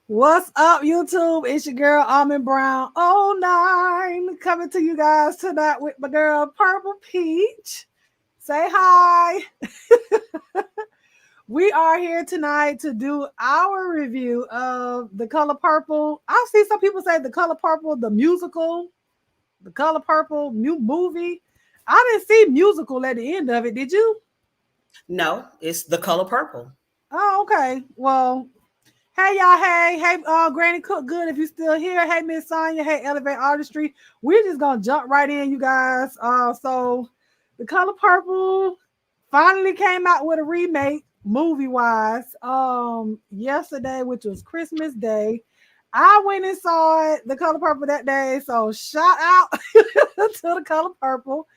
What's up, YouTube? It's your girl Almond Brown 09 coming to you guys tonight with my girl Purple Peach. Say hi. We are here tonight to do our review of The Color Purple. I see some people say The Color Purple, the musical, The Color Purple new movie. I didn't see musical at the end of it. Did you? No, it's The Color Purple. Oh, okay. Well, hey y'all, hey, Granny Cook Good if you still here. Hey Miss Sonya, hey Elevate Artistry. We're just gonna jump right in, you guys. So The Color Purple finally came out with a remake movie wise yesterday, which was Christmas Day. I went and saw it, The Color Purple, that day. So shout out to The Color Purple,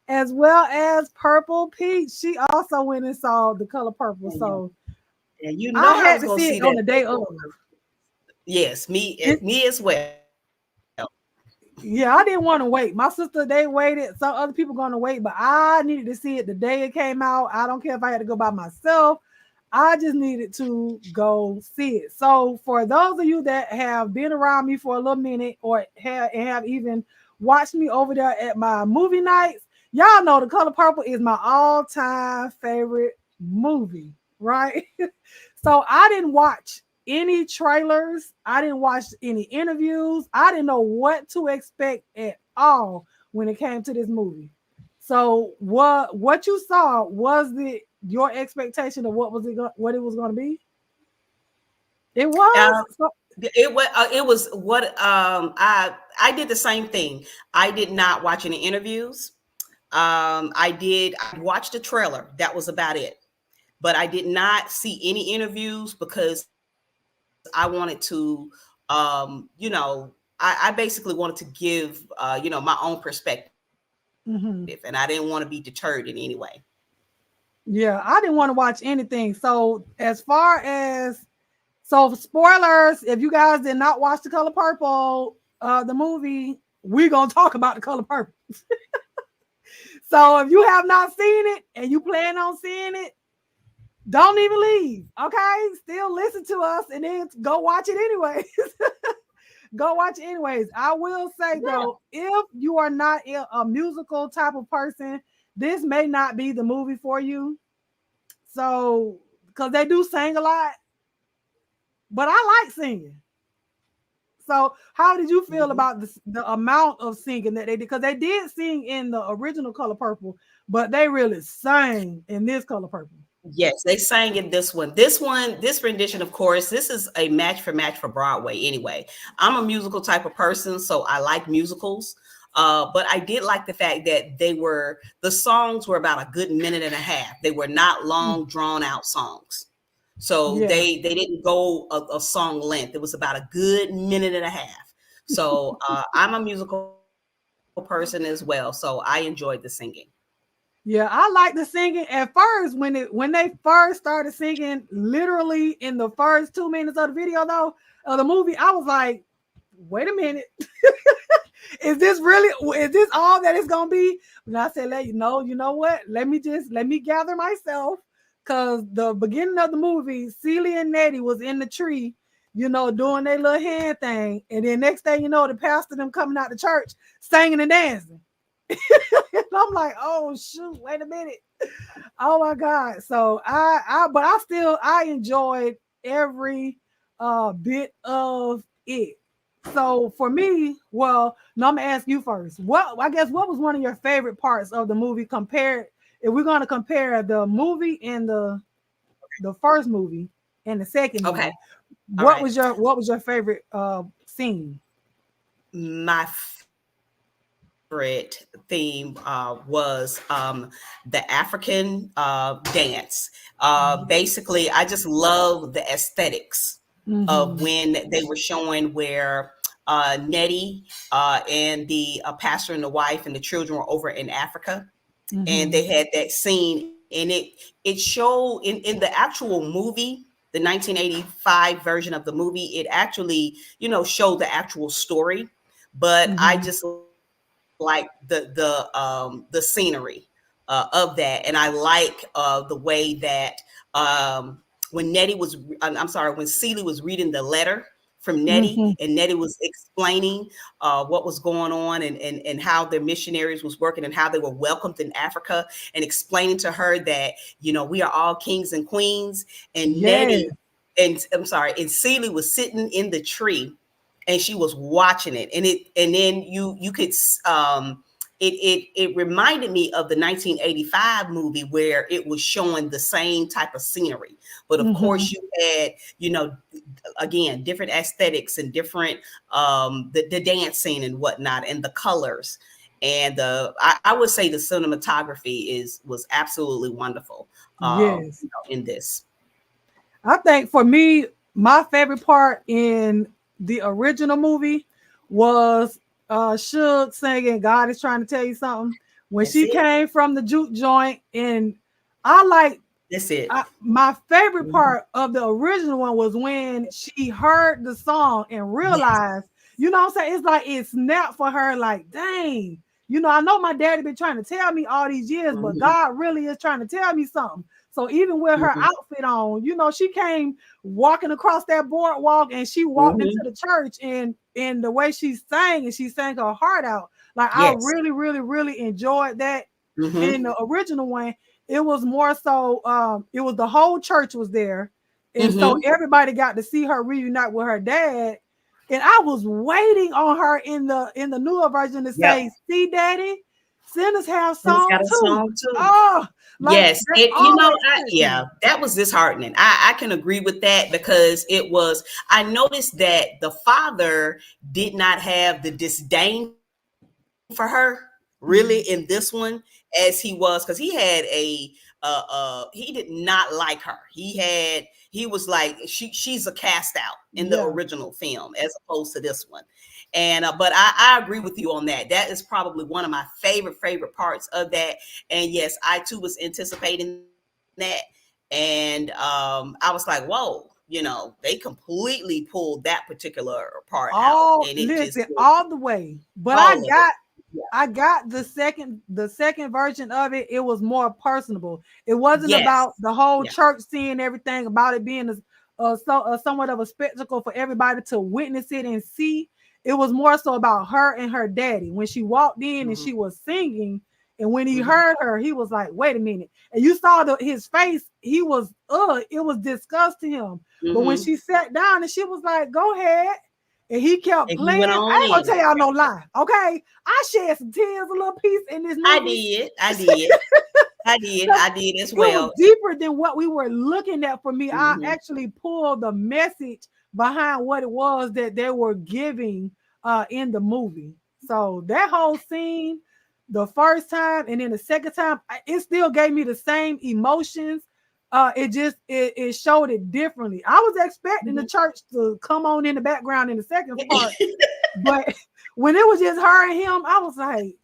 as well as Purple Peach. She also went and saw The Color Purple. And you, So and you I know I had was to going to see see it on that. the day of. Yes, me, It, me as well. yeah, I didn't want to wait. My sister, they waited. Some other people going to wait, but I needed to see it the day it came out. I don't care if I had to go by myself. I just needed to go see it. So for those of you that have been around me for a little minute or have even watched me over there at my movie nights, y'all know The Color Purple is my all-time favorite movie, right? So I didn't watch any trailers. I didn't watch any interviews. I didn't know what to expect at all when it came to this movie. So what you saw, was it your expectation of what it was going to be? It was. Um, So, it was what I did the same thing. I did not watch any interviews. I watched the trailer. That was about it. But I did not see any interviews because I wanted to, I basically wanted to give, my own perspective, and I didn't mhm. want to be deterred in any way. Yeah, I didn't want to watch anything. So as far as spoilers, if you guys did not watch The Color Purple, the movie, we're gonna talk about The Color Purple. So if you have not seen it and you plan on seeing it, don't even leave. Okay, still listen to us and then go watch it anyways. Go watch it anyways. I will say Yeah. though, if you are not a musical type of person, this may not be the movie for you. So, because they do sing a lot, but I like singing. So, how did you feel Mhm. about the amount of singing that they did? Because they did sing in the original Color Purple, but they really sang in this Color Purple. Yes, they sang in this one. This rendition, of course, this is a match for Broadway anyway. I'm a musical type of person, so I like musicals. But I did like the fact that the songs were about a good minute and a half. They were not Mm, long, drawn out songs. So yeah. they didn't go a song length. It was about a good minute and a half. So I'm a musical person as well. So I enjoyed the singing. Yeah, I like the singing at first when they first started singing, literally in the first 2 minutes of the video though of the movie. I was like, wait a minute, is this all that it's gonna be? And I said, you know what? Let me gather myself, because the beginning of the movie, Celie and Nettie was in the tree, doing their little hand thing, and then next thing you know, the pastor them coming out the church singing and dancing. And I'm like, oh shoot, wait a minute. Oh my God. So but I enjoyed every bit of it. So for me, well, no, I'm gonna ask you first. What was one of your favorite parts of the movie compared, if we're gonna compare the movie and the first movie and the second Okay. movie, All right. what was your favorite scene? My favorite theme was the African dance. Basically, I just love the aesthetics of Mm-hmm. when they were showing where Nettie and the pastor and the wife and the children were over in Africa, and Mm-hmm. they had that scene, and it showed in the actual movie, the 1985 version of the movie. It actually showed the actual story, but I Mm-hmm. just like the scenery of that, and I like the way that when Nettie was, I'm sorry, when Celie was reading the letter from Nettie, Mm-hmm. and Nettie was explaining what was going on, and how their missionaries was working and how they were welcomed in Africa, and explaining to her that, we are all kings and queens. And Yes. Nettie, and I'm sorry, and Celie was sitting in the tree, and she was watching it, and then you could it reminded me of the 1985 movie where it was showing the same type of scenery, but of Mm-hmm. course you had, again, different aesthetics and different the dancing and whatnot, and the colors, and I would say the cinematography was absolutely wonderful Yes. in this. I think for me, my favorite part in the original movie was Suge singing "God is trying to tell you something" when That's she it. came from the juke joint, and I like That's it. my favorite Mhm. part of the original one was when she heard the song and Yes. realized, what I'm saying? It's like it snapped for her, like, dang, I know my daddy been trying to tell me all these years, but Mhm. God really is trying to tell me something. So even with her Mhm. outfit on, she came walking across that boardwalk and she walked into Mhm. the church, and the way she sang, and she sang her heart out. Like I Yes. really, really, really enjoyed that in Mhm. the original one. It was more so it was the whole church was there, and so Mhm. everybody got to see her reunite with her dad. And I was waiting on her in the newer version to Yep. say, "See, Daddy, sinners have And it's song got a too." song too. Oh, like Yes, that always touched me. yeah, that was disheartening. I can agree with that, because it was. I noticed that the father did not have the disdain for her really Mhm. in this one as he was, because he had he did not like her. He was like, she's a cast out in the Yeah. original film as opposed to this one. And but I agree with you on that. That is probably one of my favorite parts of that. And yes, I too was anticipating that. And I was like, whoa, they completely pulled that particular part out, All and it just listen all the way. But I all of it. got Yeah. I got the second version of it. It was more personable. It wasn't Yes. about the whole Yeah. church seeing everything, about it being somewhat of a spectacle for everybody to witness it and see. It was more so about her and her daddy when she walked in and Mhm. she was singing. And when he Mhm. heard her, he was like, "Wait a minute!" And you saw his face. He was, it was disgust to him. But when Mhm. she sat down and she was like, "Go ahead," and he kept And he playing, went I on ain't gonna in. tell y'all no lie, okay? I shed some tears, a little piece in this I movie. did. I did. I did. Because I did as it was well. deeper than what we were looking at for me. I Mhm. actually pulled the message behind what it was that they were giving in the movie. So that whole scene, the first time and then the second time, it still gave me the same emotions. It showed it differently. I was expecting the Mhm. church to come on in the background in the second part, but when it was just her and him, I was like,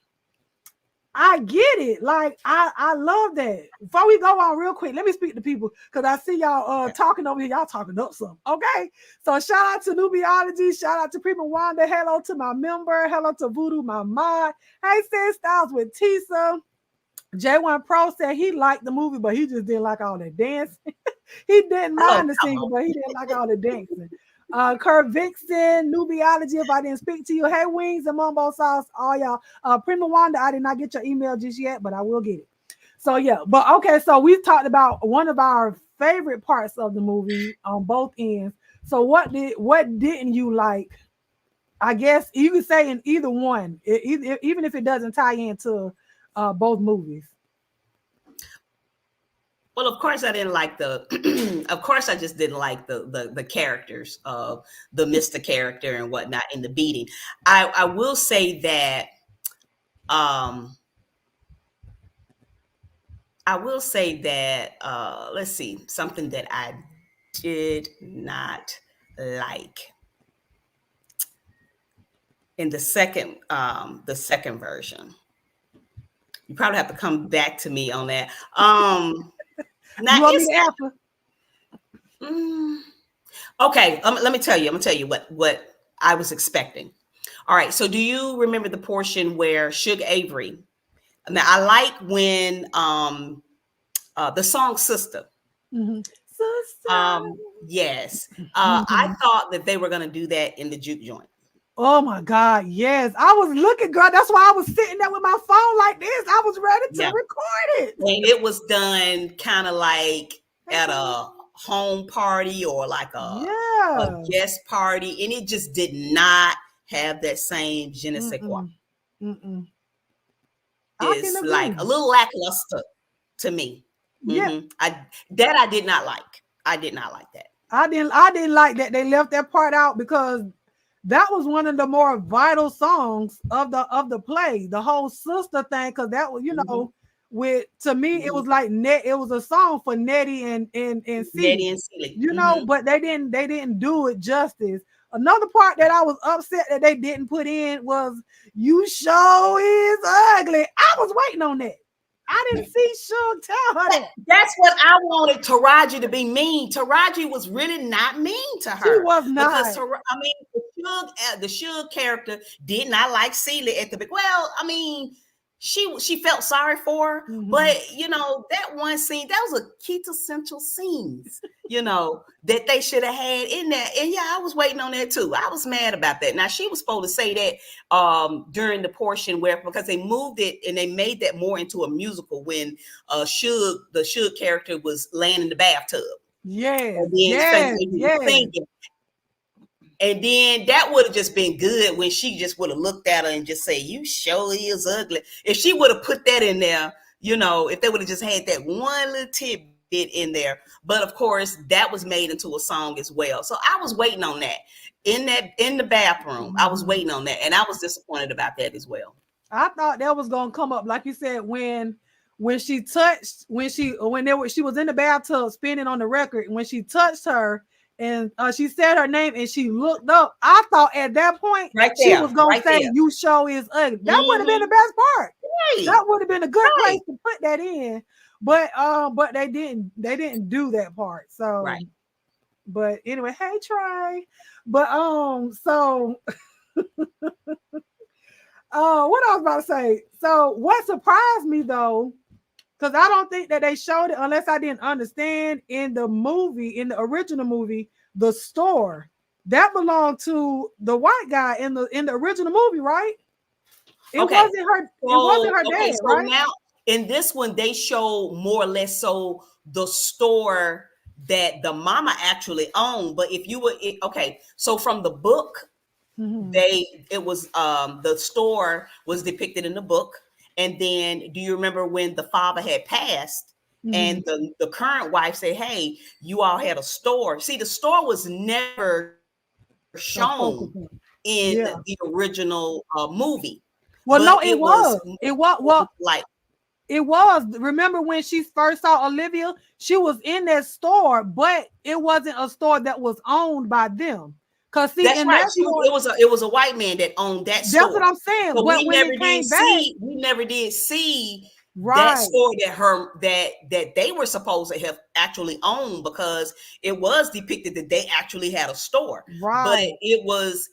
I get it. Like I love that. Before we go on real quick, let me speak to people because I see y'all Yeah. talking over here. Y'all talking up some. Okay. So shout out to Nubiology. Shout out to Prima Wanda. Hello to my member. Hello to Voodoo, my mod. Hey, Sid Styles with Tisa. J1 Pro said he liked the movie, but he just didn't like all that dancing. He didn't Oh, mind the come singing, on. but he didn't like all the dancing. Kurt Vixen, Nubiology, if I didn't speak to you. Hey, Wings and Mumbo Sauce, all y'all. Prima Wanda, I did not get your email just yet, but I will get it. So, yeah. But okay, so we talked about one of our favorite parts of the movie on both ends. So what didn't you like? I guess you could say in either one, even if it doesn't tie into both movies. Well, of course, I didn't like the. Of course, I just didn't like the characters of the Mister character and whatnot in the beating. I will say that. Um, I will say that. Let's see, something that I did not like in the second version. You probably have to come back to me on that. Now You want me it's to answer? mm, okay. Let me tell you. I'm gonna tell you what I was expecting. All right. So, do you remember the portion where Suge Avery? Now, I like when the song "Sister." Mhm. sister. Yes. I Mhm. thought that they were gonna do that in the juke joint. Oh my God, yes. I was looking, girl. That's why I was sitting there with my phone like this. I was ready to Yeah. record it. And it was done kind of like Hey, at Charlie. a home party or like a Yeah. guest party, and it just did not have that same je ne sais quoi. Mm-mm. Mm-mm. I can It's like a agree. little lackluster to me. Yeah, I did not like. I did not like that. I didn't like that they left that part out because that was one of the more vital songs of the play, the whole sister thing, because that was, Hmm. with to me it Hmm. was like it was a song for Nettie and Celie, Nettie and Silly. Hmm. but they didn't do it justice. Another part that I was upset that they didn't put in was "You Show Is Ugly." I was waiting on that. I didn't see Suge tell her that. That's what I wanted Taraji to be mean. Taraji was really not mean to She her was because not. I mean, the Suge character did not like Celia at the big. Well, I mean, she felt sorry for her, Mhm. but that one scene that was a quintessential scenes. That they should have had in there, and yeah, I was waiting on that too. I was mad about that. Now she was supposed to say that during the portion where because they moved it and they made that more into a musical when the Suge character was laying in the bathtub Yes, and then yes, he was yes. singing. And then that would have just been good when she just would have looked at her and just say, "You sure is ugly." If she would have put that in there, if they would have just had that one little tidbit in there. But of course, that was made into a song as well. So I was waiting on that in the bathroom. I was Mhm. waiting on that, and I was disappointed about that as well. I thought that was gonna come up, like you said, when she touched when she was in the bathtub spinning on the record. When she touched her and she said her name and she looked up, I thought at that point Right she was there, gonna right say, there. "You show is ugly." That would have been the Mm-hmm. best part. Right, That would have been a good right, place to put that in. But they didn't do that part. So right. but anyway, hey Trey. But so what I was about to say. So what surprised me though, because I don't think that they showed it unless I didn't understand in the movie, in the original movie, the store that belonged to the white guy in the original movie, right? It Okay. wasn't her. It wasn't So her okay, dad, so right? now in this one they show more or less so the store that the mama actually owned. But if you were okay, so from the book, Mm-hmm. it was the store was depicted in the book. And then do you remember when the father had passed Mm-hmm. and the current wife said, "Hey, you all had a store." See, the store was never The shown focal point. in Yeah. the original movie, Well, but no, it it was was. It was. Well, like it was. Remember when she first saw Olivia? She was in that store, but it wasn't a store that was owned by them. Cause see, that's in right. that store, It was a white man that owned that that's what store. I'm saying. So But when it came back, we never did see that right, store that they were supposed to have actually owned because it was depicted that they actually had a store. But right. it was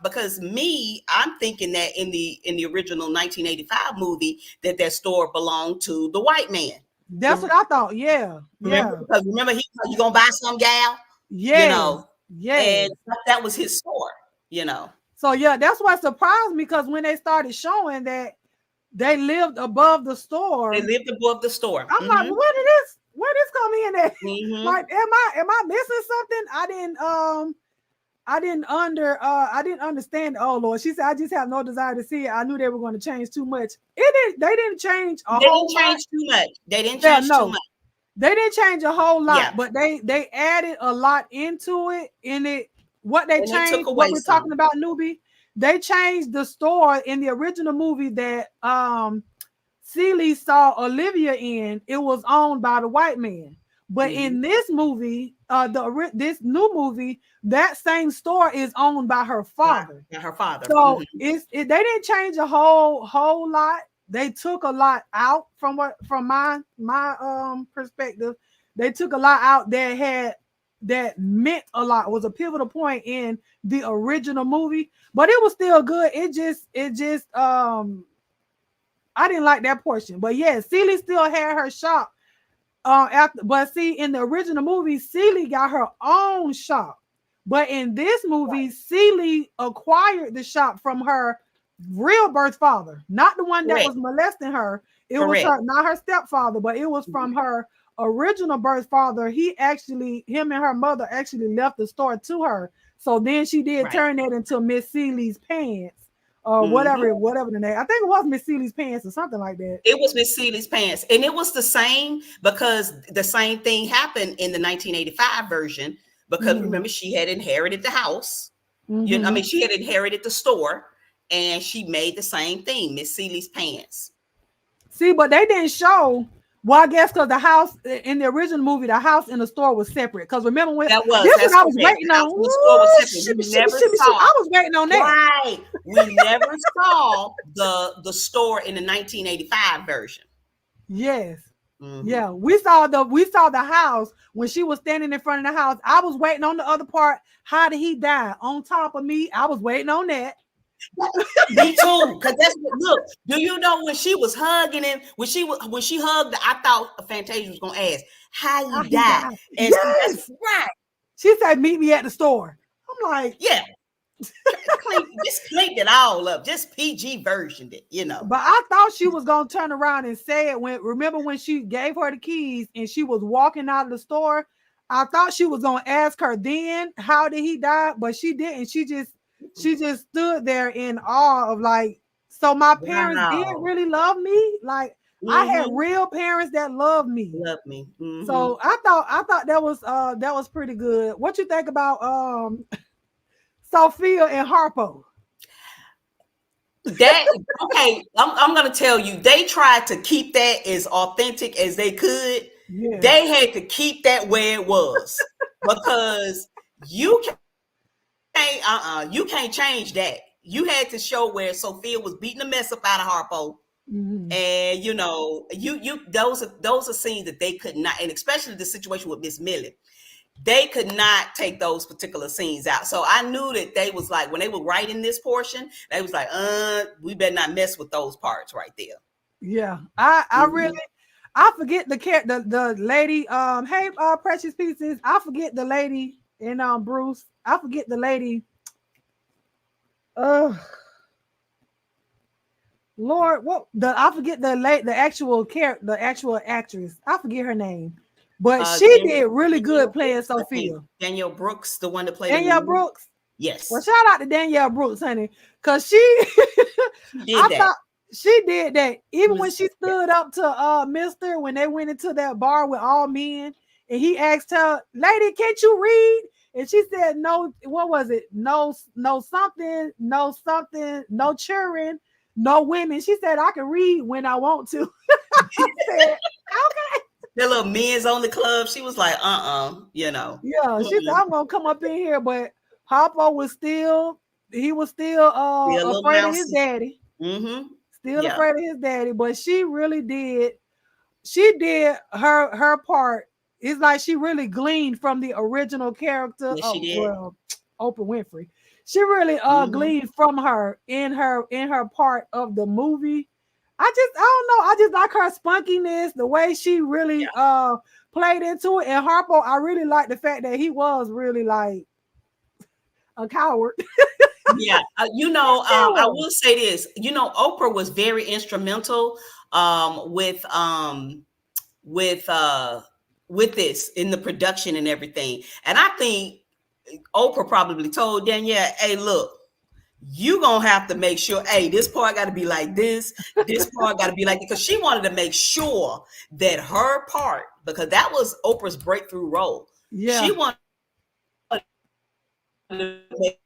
because I'm thinking that in the original 1985 movie that store belonged to the white man. That's what I thought. Yeah, yeah, Remember he was like, "You gonna buy some gal?" you yes, know, yes. and that was his store, you know. So yeah, that's what surprised me because when they started showing that they lived above the They store, lived above the store. I'm like, Mm-hmm. well, where this come in at? Mm-hmm. Like, am I missing something? I didn't understand. Oh Lord, she said, I just have no desire to see it. I knew they were going to change too much. They didn't change a They didn't whole lot. change too much. They didn't Yeah, change too no, much. they didn't change a whole lot, Yeah. but they added a lot into it. In it, what they And they took changed, what away we're talking some. about, newbie, they changed the store in the original movie that Celie saw Olivia in. It was owned by the white man. But Mm-hmm. in this movie, this new movie, that same store is owned by her father. By her father. So Mm-hmm. they didn't change a whole lot. They took a lot out from my perspective. They took a lot out that meant a lot, was a pivotal point in the original movie, but it was still good. It just I didn't like that portion. But yeah, Celie still had her shop after, but see, in the original movie, Celie got her own shop. But in this movie, Celie acquired the shop from her real birth father, not the one that Correct. was molesting her. It was Correct. her, not her stepfather, but it was from her original birth father. Him and her mother actually left the store to her. So then she did Right. turn that into Miss Celie's pants, or Mm-hmm. whatever the name. I think it was Miss Celie's pants or something like that. It was Miss Celie's pants, and it was the same because the same thing happened in the 1985 version. Because Mm-hmm. remember, she had inherited the house. I Mm-hmm. mean, she had inherited the store, and she made the same thing, Miss Celie's pants. See, but they didn't show. Well, I guess because the house in the original movie, the house and the store was separate. Because remember when this That's what I was correct. waiting The on. house and the store was Ooh, separate. shimmy, We shimmy, never shimmy, shimmy. saw. I was waiting on that. Right. We never saw the store in the 1985 version. Yes. Mm-hmm. Yeah. We saw the house when she was standing in front of the house. I was waiting on the other part. How did he die? On top of me. I was waiting on that. Me too, because that's what. Look, do you know when she was hugging him? When she hugged, I thought Fantasia was gonna ask how How he he died, died. and see, that's Yes. right. She said, meet me at the store. I'm like, Yeah, just cleaned it all up, just PG versioned it, but I thought she was gonna turn around and say it remember when she gave her the keys and she was walking out of the store. I thought she was gonna ask her then how did he die, but she didn't. She just stood there in awe of like, so my parents did Wow. really love me. Like I had Mm-hmm. real parents that loved me. Love me. Mm-hmm. So I thought that was pretty good. What you think about Sophia and Harpo? That okay. I'm gonna tell you, they tried to keep that as authentic as they could. Yeah. They had to keep that where it was because you you can't change that. You had to show where Sophia was beating the mess up out of Harpo, Mm-hmm. and you those are scenes that they could not, and especially the situation with Miss Millie, they could not take those particular scenes out. So I knew that they was like, when they were writing this portion, they was like, we better not mess with those parts right there. Yeah, I really Mhm. I forget the lady. Hey, Precious Pieces. I forget the lady in Bruce. I forget the lady. Uh, Lord, I forget the actual character, the actual actress. I forget her name, but she Daniel, did really good Danielle playing Brooks, I think. Sophia. Danielle Brooks, the one that played in the Danielle movie. Brooks. Well, Yes, shout out to Danielle Brooks, honey, because she did I that. thought she did that. She Even when was, she yeah. stood up to Mister when they went into that bar with all men, and he asked her, "Lady, can't you read?" And she said, "No." What was it? No, no something, no something, no children, no women. She said, "I can read when I want to." I said, "Okay." That little men's only club. She was like, Yeah, she said, mm-mm. "I'm gonna come up in here," but Harpo was still, he was still Be a little afraid of his mousy. daddy, Mm-hmm. still Yeah, afraid of his daddy. But she really did. She did her part. It's like she really gleaned from the original character yes, she of, did. well, Oprah Winfrey. She really Mm-hmm. gleaned from her in her part of the movie. I don't know. I just like her spunkiness, the way she really played into it. And Harpo, I really like the fact that he was really like a coward. Yeah, He still I was. will say this. Oprah was very instrumental with with uh with this in the production and everything. And I think Oprah probably told Danielle, "Hey, look, you gonna have to make sure, hey, this part got to be like this part got to be like," because she wanted to make sure that her part, because that was Oprah's breakthrough role. She Yeah, wanted to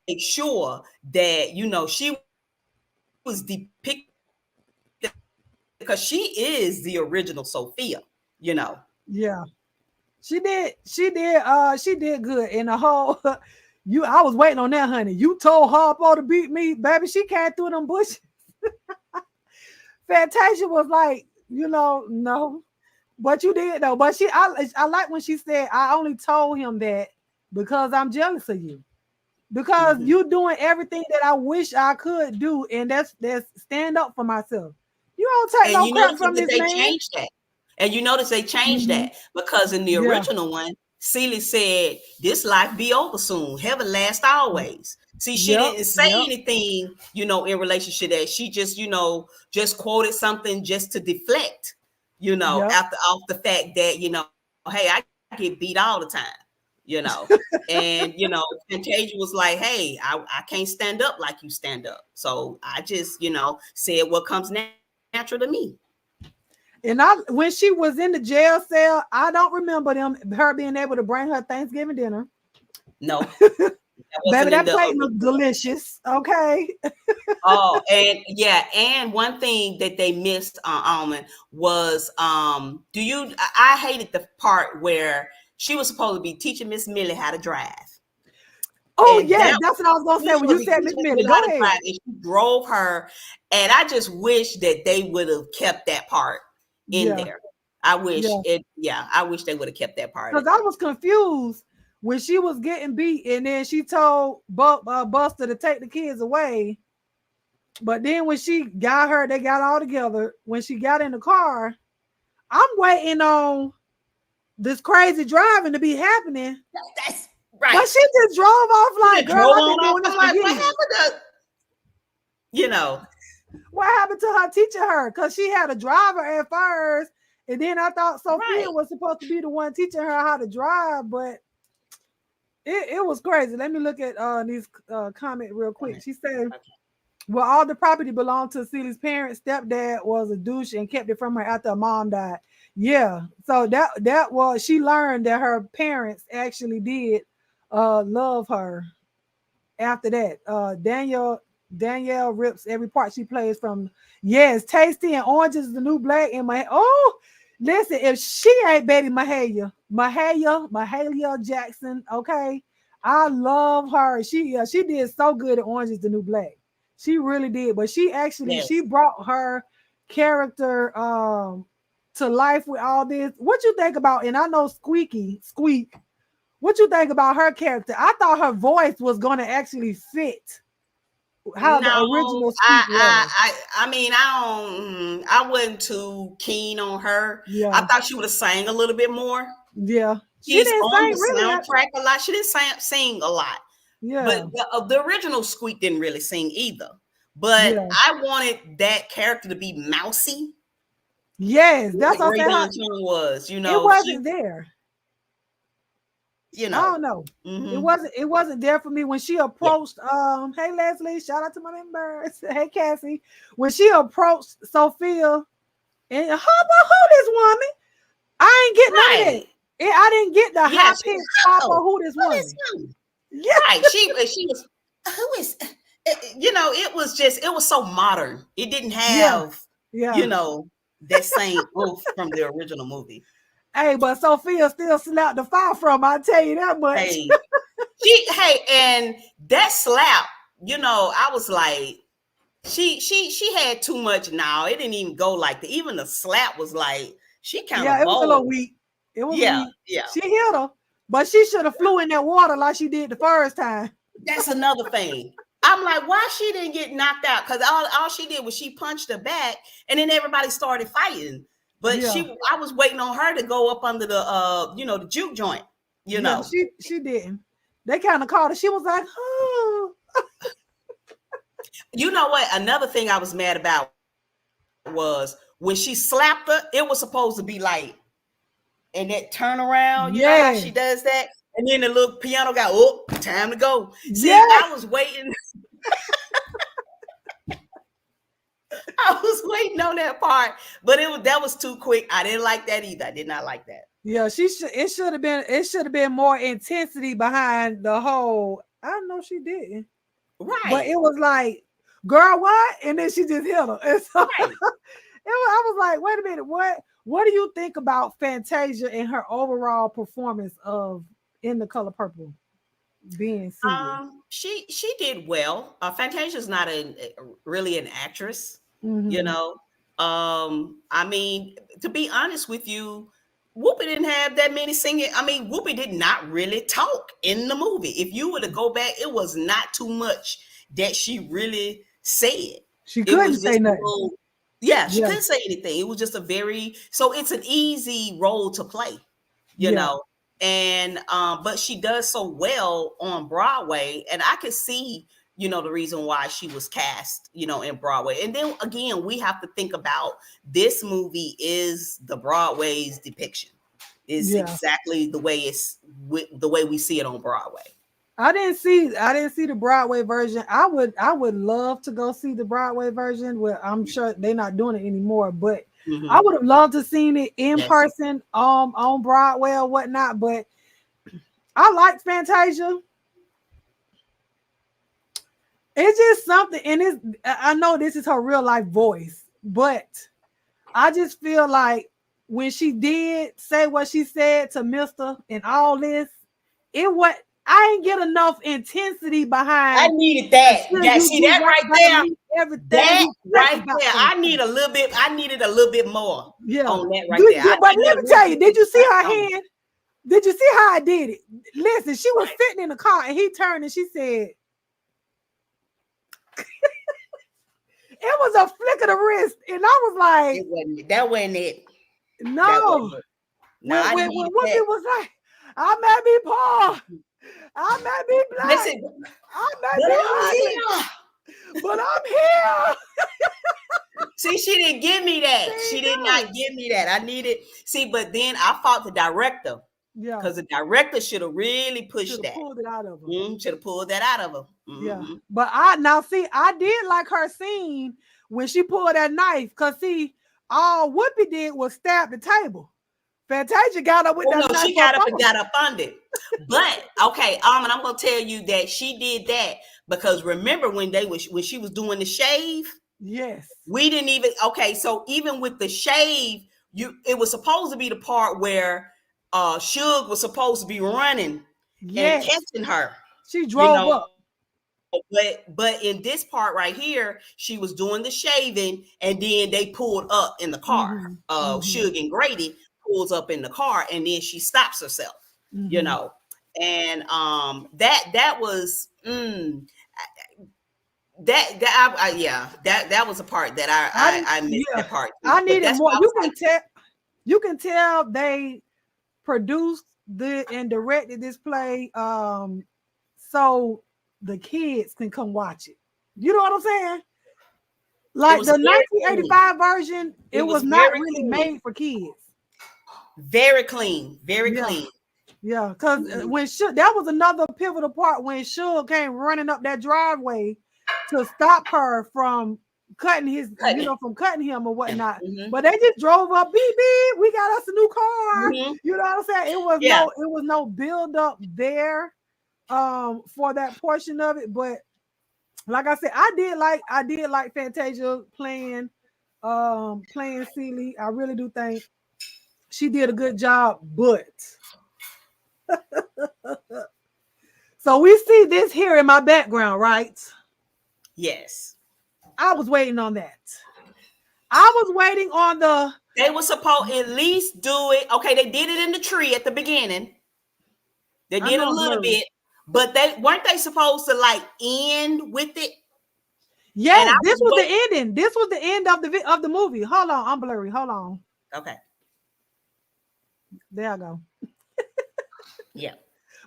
make sure that she was depicted, because she is the original Sophia. yeah. She did good in the whole I was waiting on that, honey. You told Harpo to beat me, baby. She came through them bushes. Fantasia was like, no. But you did though. But I like when she said, I only told him that because I'm jealous of you. Because Mhm. you doing everything that I wish I could do, and that's stand up for myself. You don't take And no you know crap something, from this they man. changed that. And you notice they changed Mm-hmm. that because in the Yeah. original one, Celie said, "This life be over soon. Heaven lasts always." See, she Yep. didn't say Yep. anything, in relationship that she just, just quoted something just to deflect, Yep. after off the fact that, hey, I get beat all the time, you know. And, Fantasia was like, hey, I can't stand up like you stand up. So I just, said what comes natural to me. And when she was in the jail cell, I don't remember her being able to bring her Thanksgiving dinner. No, that Baby, wasn't in that the plate looked original. delicious. Okay. Oh, and yeah, and one thing that they missed on Almond was I hated the part where she was supposed to be teaching Miss Millie how to drive. Oh, And yes, that that's what I was gonna she say was when supposed you to be said teaching Miss Miss Millie. Millie Go how to ahead. drive, and she drove her. And I just wish that they would have kept that part in Yeah. there. I wish Yeah. I wish they would have kept that part in Because I there. was confused when she was getting beat, and then she told Buster to take the kids away. But then when she got her, they got all together. When she got in the car, I'm waiting on this crazy driving to be happening. That's But right. she just drove off She like, just girl, drove I've on been off. doing I'm this for like, what years. happened to, you know? What happened to her teaching her? Because she had a driver at first. And then I thought Sophia Right. was supposed to be the one teaching her how to drive, but it was crazy. Let me look at these comment real quick. She said, Okay. well, all the property belonged to Celie's parents. Stepdad was a douche and kept it from her after her mom died. Yeah. So that was, she learned that her parents actually did love her after that. Danielle rips every part she plays from. Yes, Tasty and Orange is the New Black. And listen, if she ain't Betty Mahalia Jackson, okay, I love her. She did so good at Orange is the New Black. She really did. But she Yes. brought her character to life with all this. What you think about? And I know Squeak. What you think about her character? I thought her voice was going to actually fit how the No, original Squeak was. I mean, I wasn't too keen on her. I Yeah, thought she would have sang a little bit more. yeah. She She's didn't on sing the really. soundtrack a lot. She didn't sing a lot, but Yeah, the original Squeak didn't really sing either. But yeah. I wanted that character to be mousy, Yes, that's like what I Ray said. Don Chong was. It She, wasn't there. you I know, don't know. It hmm wasn't. It wasn't there for me when she yeah, approached. Hey Leslie, shout out to my members. Hey Cassie, when she approached Sophia and who this woman? I ain't get none of right. that. I didn't get the Yeah, high she pitched was, Papa oh, who this who this woman. young? Yeah, Right. She was, who is, it was just, it was so modern. It didn't yeah, have, yeah. you know, that same oomph from the original movie. Hey, but Sophia still slapped the fire from. I tell you that much. Hey, and that slap, I was like, she had too much now. It didn't even go like that. Even the slap was like, she kind Yeah, of it was a little bold. weak. It was Yeah, weak. yeah. She hit her, but she should have flew in that water like she did the first time. That's another thing. I'm like, why she didn't get knocked out? Because all she did was she punched her back, and then everybody started fighting. But Yeah, I was waiting on her to go up under the the juke joint. You yeah. know, She didn't. They kind of called her. She was like, oh, you know what? Another thing I was mad about was when she slapped her. It was supposed to be like, and that turnaround. You know how she yeah, does that, and then the little piano got, oh, time to go. See, yeah. I was waiting. I was waiting on that part, but that was too quick. I didn't like that either. I did not like that. Yeah, it should have been more intensity behind the whole. I know she didn't, but Right, it was like, girl, what? And then she just hit her. And so right. I was like, wait a minute, what do you think about Fantasia and her overall performance of In the Color Purple being Celia? She did well. Fantasia's not really an actress, you Mm-hmm. know. I mean, to be honest with you, Whoopi didn't have that many singing. I mean, Whoopi did not really talk in the movie. If you were to go back, it was not too much that she really said. She It couldn't was say just a nothing. little. Yeah, she Yeah, couldn't say anything. It was just a very, so it's an easy role to play, you yeah, know. And but she does so well on Broadway, and I could see, you know, the reason why she was cast, you know, in Broadway. And then again, we have to think about this movie is the Broadway's depiction. Is yeah. exactly the way the way we see it on Broadway. I didn't see the Broadway version. I would love to go see the Broadway version. Well, I'm sure they're not doing it anymore, but I Hmm. would have loved to seen it in Yes. person on Broadway or whatnot. But I liked Fantasia. It's just something, and I know this is her real life voice, but I just feel like when she did say what she said to Mister and all this, it what I ain't get enough intensity I behind needed that. until That you see do that right right by there. me, everything That you think right about there. something. I needed a little bit more Yeah. on that right there. But I need let a me little tell you, bit did more you see her on it. hand? Did you see how I did it? Listen, she was Right. sitting in the car and he turned and she said, it was a flick of the wrist. And I was like, It wasn't that wasn't it. That no. wasn't it. No, When I when needed when Whoopi that. was like, I may be poor, I may be black, Listen, I may but be I'm ugly, here. but I'm here. See, she didn't give me that. She She did not do. give me that. I needed, see, but then I fought the director Yeah. because the director should have really Should pushed have that. pulled it out of her. Should have pulled that out of her. Yeah. Hmm. But I now see, I did like her scene when she pulled that knife. Cause see, all Whoopi did was stab the table. Fantasia got up with Oh that no, knife she up got up and on. got up under it. But okay, and I'm gonna tell you that she did that because remember when she was doing the shave, Yes. we didn't even okay. So even with the shave, it was supposed to be the part where Suge was supposed to be running and Yes. catching her, She you drove know. up. But in this part right here, she was doing the shaving, and then they pulled up in the car. Mm-hmm. Mm-hmm. Suge and Grady pulls up in the car, and then she stops herself, you Mm-hmm. know. And that was yeah, that was a part that I missed Yeah. that part too. I But needed that's more. why I was like, You can tell they produced and directed this play so the kids can come watch it. You know what I'm saying? it Like was the very clean. 1985 version, it It was was not very really clean, made for kids. very clean, very Yeah, clean. yeah. Because Mhm. when that was another pivotal part when Suge came running up that driveway to stop her from cutting Cutting it. from cutting him or whatnot. Hmm. But they just drove up, beep beep. We got us a new car. Hmm. You know what I'm saying? Yeah. It was no build up there for that portion of it. But like I said, I did like Fantasia playing Celie. I really do think she did a good job, but so we see this here in my background, right? Yes. I was waiting on that. I was waiting on the They were supposed at least do it. Okay, they did it in the tree at the beginning. They I did know a I'm little blurry. bit, but they weren't they supposed to like end with it? And I Yes, this was was the waiting. ending. This was the end of the movie. Hold on, I'm blurry. Hold on. Okay. There I go. Yeah.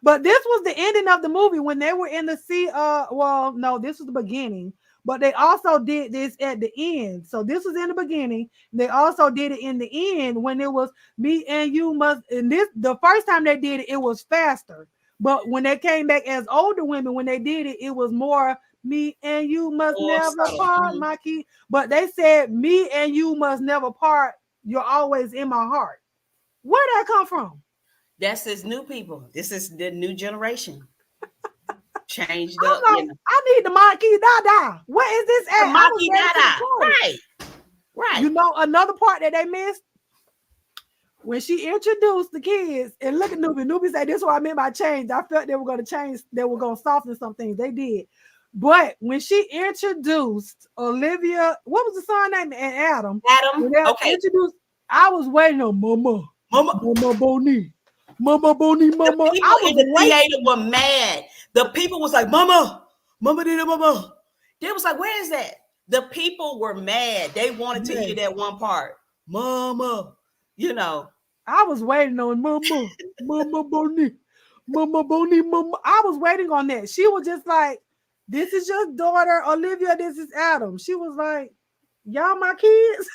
But this was the ending of the movie when they were in the sea. Well, no, this was the beginning. But they also did this at the end. So this was in the beginning. They also did it in the end when it was me and you must. And this the first time they did it, it was faster. But when they came back as older women, when they did it, it was more me and you must Or never subtle. part, Mhm. my key. But they said me and you must never part. You're always in my heart. Where did that come from? That's this new people. This is the new generation. Changed up, I'm you like, know. I need the Marquis Dada. Where is this The at? I was Maki ready for the Dada. chorus. Right. Right. You know, another part that they missed when she introduced the kids, and look at Nubi. Nubi said, "This is what I meant by change. I felt they were going to change, they were going to soften some things. They did. But when she introduced Olivia, what was the son name? And Adam, when Adam. they Okay. introduced, I was waiting on Mama, Mama. Mama Boni, Mama Boni, The Mama. people I was in the waiting. theater were mad. The people was like, Mama, Mama did it, Mama. They was like, where is that? The people were mad. They wanted to hear that one part, "Mama," you know. I was waiting on Mama, Mama Bonnie, Mama Bonnie, Mama. I was waiting on that. She was just like, "This is your daughter, Olivia. This is Adam." She was like, "Y'all my kids,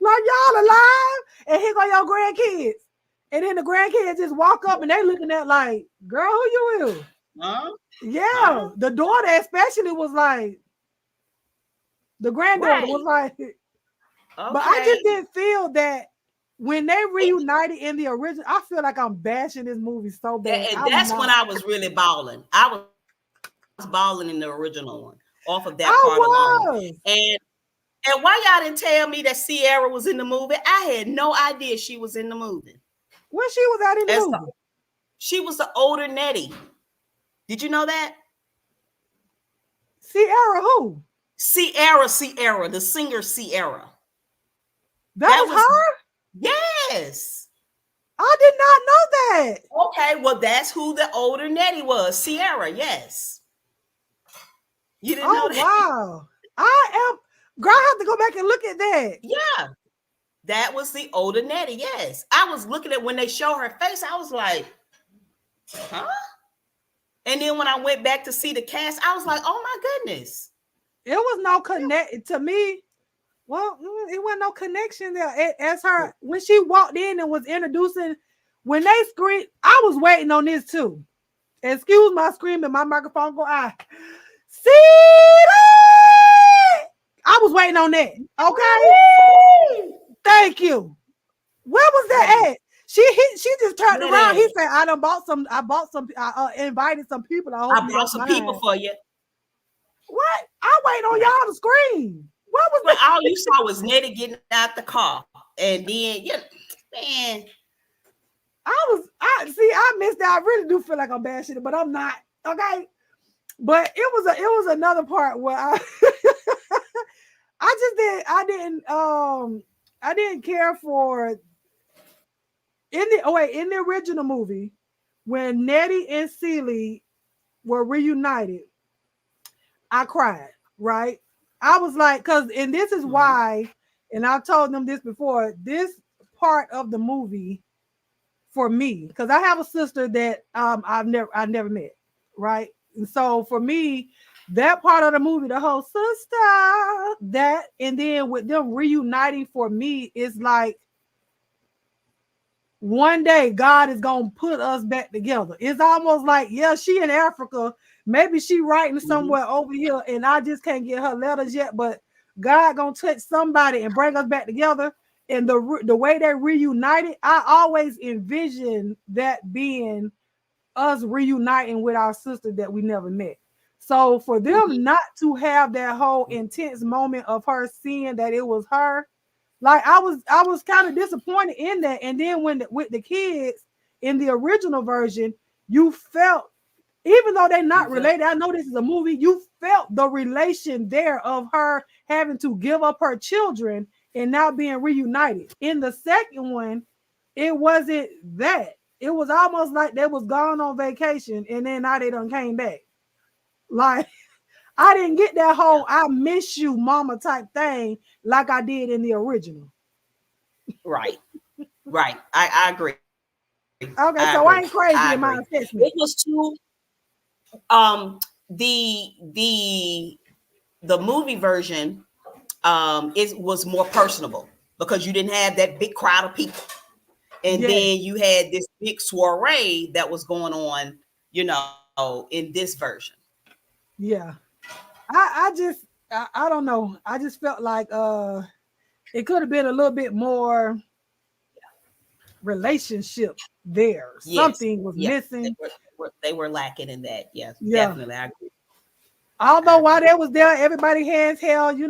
like y'all alive, and here go your grandkids." And then the grandkids just walk up and they looking at like, "Girl, who you is?" Huh? Yeah, Huh? the daughter especially was like, the granddaughter was Right. like, but I Okay. just didn't feel that when they reunited in the original. I feel like I'm bashing this movie so bad. And I'm that's when not. I was really balling. I was balling in the original one off of that part alone. I And was and why y'all didn't tell me that Sierra was in the movie? I had no idea she was in the movie. when she was out in the As the, movie. she was the older Nettie. Did you know that? Sierra, who? Sierra, the singer Sierra. That That was was her. yes. I did not know that. Okay, well, that's who the older Nettie was. Sierra, yes. You didn't know Oh that? wow. I am. Girl, I have to go back and look at that. Yeah. That was the older Nettie, yes. I was looking at when they show her face, I was like, huh? And then when I went back to see the cast, I was like, oh my goodness. It was no connect to me. Well, it wasn't no connection there. As her when she walked in and was introducing, when they screamed, I was waiting on this too. Excuse my screaming, my microphone go out. See, I was waiting on that. Okay, thank you. Where was that at? She just turned Where around. that He at? said, "I done bought some. I bought some. I invited some people. I hope I you brought don't some people mind." for you. What? I wait on Right. y'all to scream. What was But that? all you saw was Nettie getting out the car. And then, yeah, man, I see. I missed that. I really do feel like I'm bashing it, but I'm not. Okay. But it was another part where I just did I didn't care for in the original movie when Nettie and Celie were reunited. I cried, right? I was like, and this is mhm. why, and I told them this before, this part of the movie for me, because I have a sister that I never met, right? And so for me, that part of the movie, the whole sister, that and then with them reuniting for me is like one day God is gonna put us back together. It's almost like, yeah, she in Africa, maybe she writing Mhm. somewhere over here, and I just can't get her letters yet, but God gonna touch somebody and bring us back together. And the way they reunited, I always envision that being us reuniting with our sister that we never met. So for them Mhm. not to have that whole intense moment of her seeing that it was her, like I was kind of disappointed in that. And then with the kids in the original version, you felt, even though they're You not felt related, I know this is a movie, you felt the relation there of her having to give up her children and now being reunited. In the second one, it wasn't that. It was almost like they was gone on vacation and then now they done came back. Like I didn't get that yeah. whole "I miss you, mama" type thing like I did in the original. Right. Right. I agree. I agree. Okay, so I I ain't agree. crazy in It my was assessment. too the movie version it was more personable because you didn't have that big crowd of people. And Yes, then you had this big soiree that was going on, in this version. yeah. I don't know. I just felt like it could have been a little bit more relationship there. Yes. Something was Yeah. missing. They were lacking in that. Yes, Yeah. definitely. I agree. Although I while agree. they was there, everybody hands held.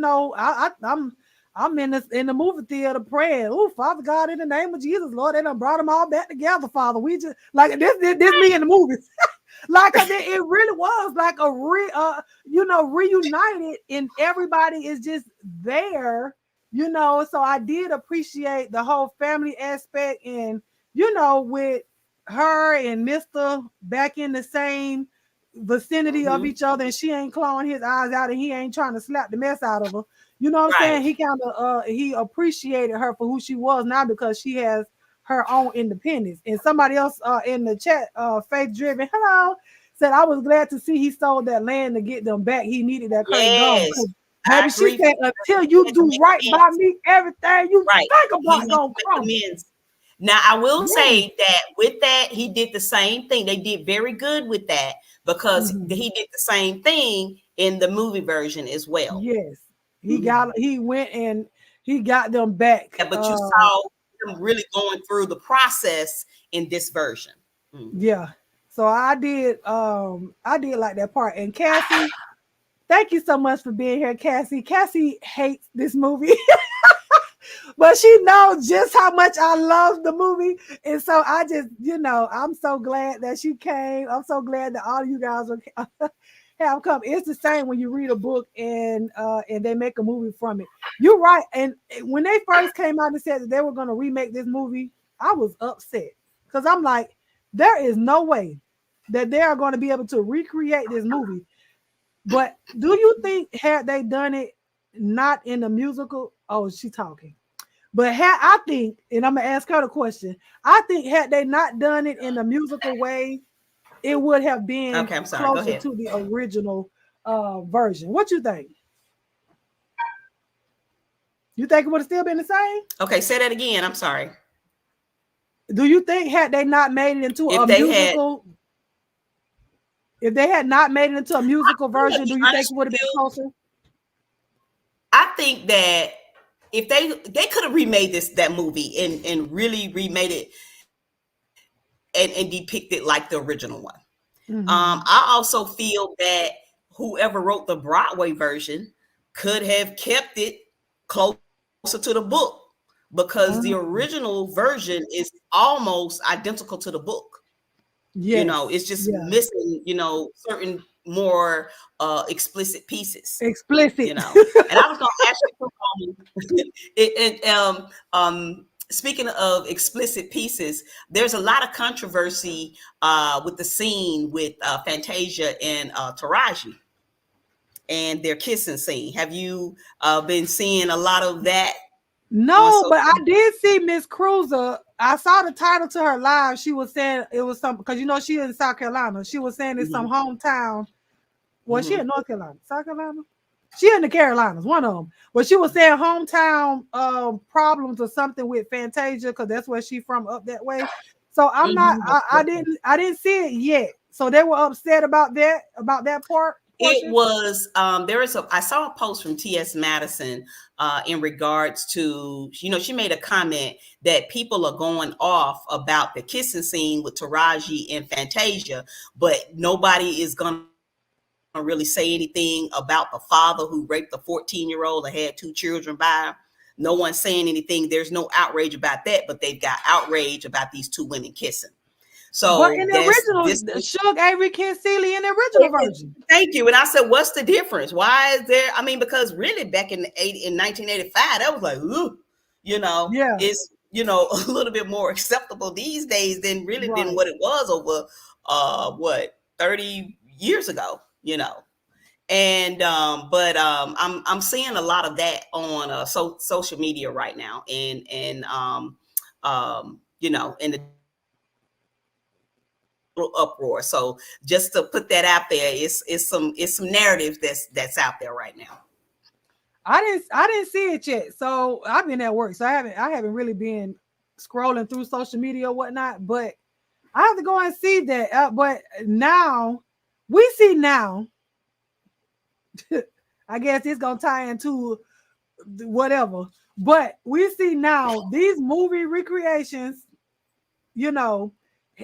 I'm in the movie theater praying. Oh, Father God, in the name of Jesus, Lord, they done brought them all back together, Father. We just like this me in the movies. Like, cause it really was like a reunited, and everybody is just there, So I did appreciate the whole family aspect, and with her and Mister back in the same vicinity of each other, and she ain't clawing his eyes out, and he ain't trying to slap the mess out of her. You know what I'm saying? Right. He kind of he appreciated her for who she was now because she has her own independence. And somebody else in the chat, Faith Driven, hello, said I was glad to see he sold that land to get them back. He needed that curtain gone. Yes, Baby, I she agree. said until you To do make right by amends. me, everything you Right. think He about wants gonna to make crumble. amends. Now, I will Yes. say that with that, he did the same thing. They did very good with that because Mhm. he did the same thing in the movie version as well. Yes. Mhm. He went and he got them back. Yeah, but you saw him really going through the process in this version. Mhm. Yeah. So I did like that part. And Cassie, thank you so much for being here, Cassie. Cassie hates this movie. But she knows just how much I love the movie. And so I just, I'm so glad that she came. I'm so glad that all of you guys have come. It's the same when you read a book and they make a movie from it. You're right. And when they first came out and said that they were going to remake this movie, I was upset because I'm like, there is no way that they are going to be able to recreate this movie. But do you think had they done it not in a musical? Oh, she talking. But I think, and I'm gonna ask her the question. I think had they not done it in a musical way, it would have been Okay, I'm sorry. Go closer ahead. to the original version. What you think? You think it would have still been the same? Okay, say that again. I'm sorry. Do you think had they not made it into a If they had, musical, if they had not made it into a musical I'm gonna version, be do you think honest it would have with been you. closer? I think that if they could have remade that movie and really remade it and depicted like the original one. Mm-hmm. I also feel that whoever wrote the Broadway version could have kept it closer to the book because the Uh-huh. original version is almost identical to the book. Yes. It's just Yeah. missing, certain more explicit pieces. Explicit. And I was going to ask you, speaking of explicit pieces, there's a lot of controversy with the scene with Fantasia and Taraji and their kissing scene. Have you been seeing a lot of that on No, social but I media? did see Miss Cruiser. I saw the title to her live. She was saying it was some because she in South Carolina. She was saying it's some Hmm. hometown. Well, she Hmm. in North Carolina, South Carolina. She in the Carolinas, one of them. But she was saying hometown problems or something with Fantasia because that's where she from up that way. So I'm not. Hmm. I didn't see it yet. So they were upset about that It portion. was I saw a post from T.S. Madison in regards to, she made a comment that people are going off about the kissing scene with Taraji and Fantasia, but nobody is going to really say anything about the father who raped the 14-year-old and had 2 children by him. No one's saying anything. There's no outrage about that, but they've got outrage about these 2 women kissing. But in So the this original, Suge Avery kissed Celie in the original version. Thank you. And I said, what's the difference? Why is there? I mean, because really back in 1985, that was like, ooh, Yeah, it's, a little bit more acceptable these days than right. what it was over, 30 years ago, And, I'm seeing a lot of that on, social media right now. And the uproar. So just to put that out there, it's some narrative that's out there right now. I didn't see it yet. So I've been at work. So I haven't really been scrolling through social media or whatnot, but I have to go and see that. But now we see now, I guess it's gonna tie into whatever. But we see now these movie recreations, you know,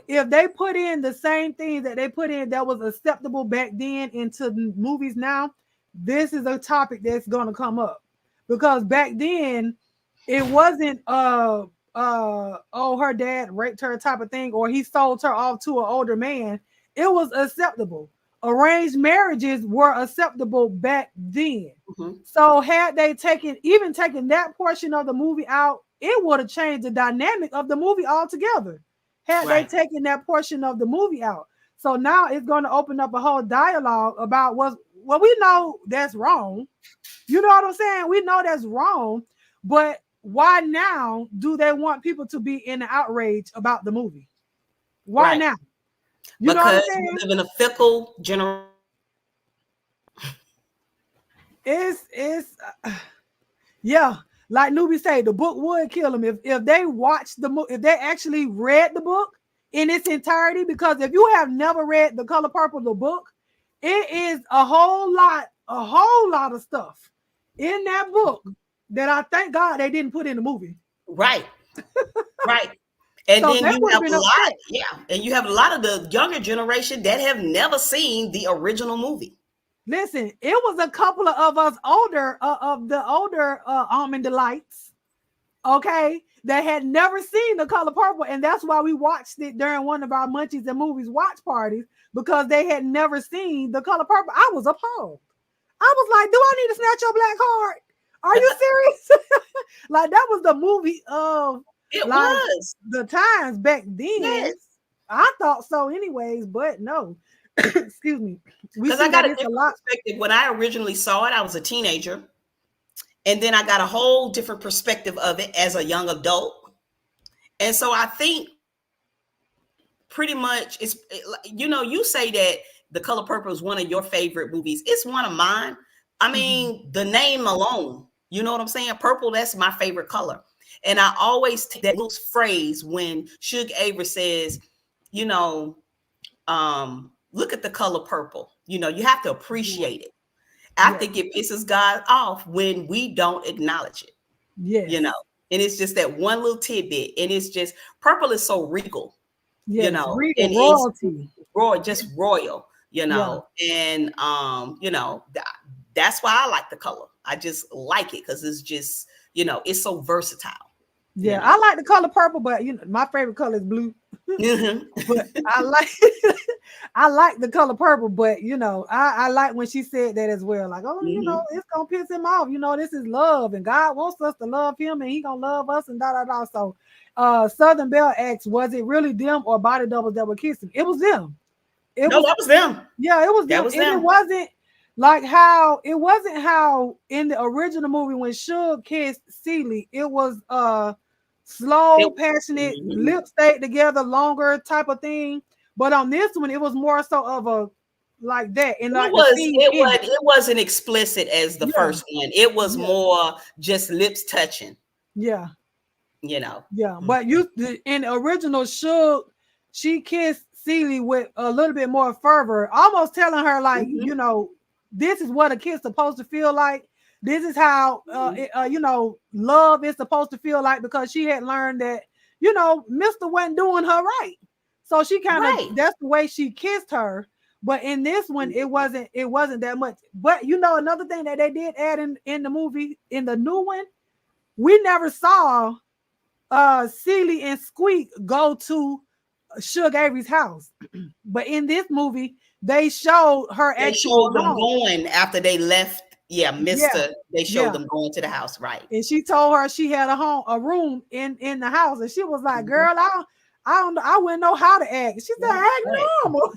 if they put in the same things that they put in that was acceptable back then into the movies now, this is a topic that's gonna come up. Because back then it wasn't oh her dad raped her type of thing or he sold her off to an older man. It was acceptable. Arranged marriages were acceptable back then. Mhm. So had they taken that portion of the movie out, it would have changed the dynamic of the movie altogether had they Right. taken that portion of the movie out. So now it's going to open up a whole dialogue about what we know that's wrong. You know what I'm saying? We know that's wrong, but why now do they want people to be in the outrage about the movie? Why Right. now? You know what I'm Because we saying? live in a fickle generation. It's yeah. Like Newbie say, the book would kill them if they watched the if they actually read the book in its entirety. Because if you have never read The Color Purple, the book, it is a whole lot of stuff in that book that I thank God they didn't put in the movie. Right. Right. And So then they you would have have been a lot, upset. yeah, and you have a lot of the younger generation that have never seen the original movie. Listen, it was a couple of us older of the older Almond Delights, okay, that had never seen The Color Purple, and that's why we watched it during one of our Munchies and Movies watch parties because they had never seen The Color Purple. I was appalled. I was like, "Do I need to snatch your black card? Are you serious?" Like that was the movie of It like was. the times back then. Yes. I thought so, anyways, but no. Excuse me. We Because I see got that a it's a different lot. perspective. When I originally saw it, I was a teenager. And then I got a whole different perspective of it as a young adult. And so I think pretty much you say that The Color Purple is one of your favorite movies. It's one of mine. I Mhm. mean, the name alone, you know what I'm saying? Purple, that's my favorite color. And I always take that little phrase when Suge Avery says, you know, look at the color purple. You have to Yeah. appreciate it. I Yes. think it pisses God off when we don't acknowledge it, you know. Yes. And it's just that one little tidbit. And it's just purple is so regal, Yes. Regal and it's royalty. royal, just royal, Yeah. and that's why I like the color. I just like it because it's just, it's so versatile, you Yeah. know. I like the color purple, but my favorite color is blue. Mhm. But I like I like the color purple, but I like when she said that as well. Like, oh, Mhm. it's gonna piss him off. This is love, and God wants us to love him, and he gonna love us, and da da da. So Southern Belle asks, was it really them or body doubles that were kissing? It was them. It No, was, that was them. yeah, it was That them. was And it them. wasn't like how it wasn't how in the original movie when Suge kissed Celie, it was slow, It, passionate, mhm. lips stayed together longer type of thing. But on this one, it was more so of a like that. And It like the was scene it ended. was it wasn't explicit as the Yeah, first one. It was yeah, more just lips touching, yeah, you know. yeah. Mhm. But in the original Suge, she kissed Celie with a little bit more fervor, almost telling her like, Mhm. this is what a kiss supposed to feel like. This is how Mhm. love is supposed to feel like because she had learned that Mister wasn't doing her right, so she kind of Right. that's the way she kissed her. But in this one, it wasn't that much. But another thing that they did add in the movie in the new one, we never saw Celie and Squeak go to Suge Avery's house. But in this movie, they showed her They actual showed them home. going after they left. Yeah, Yeah, Mister. They showed yeah. them going to the house. Right. And she told her she had a room in the house, and she was like, Mhm. "Girl, I don't know, I wouldn't know how to act." She said, Right. "Act Right. normal,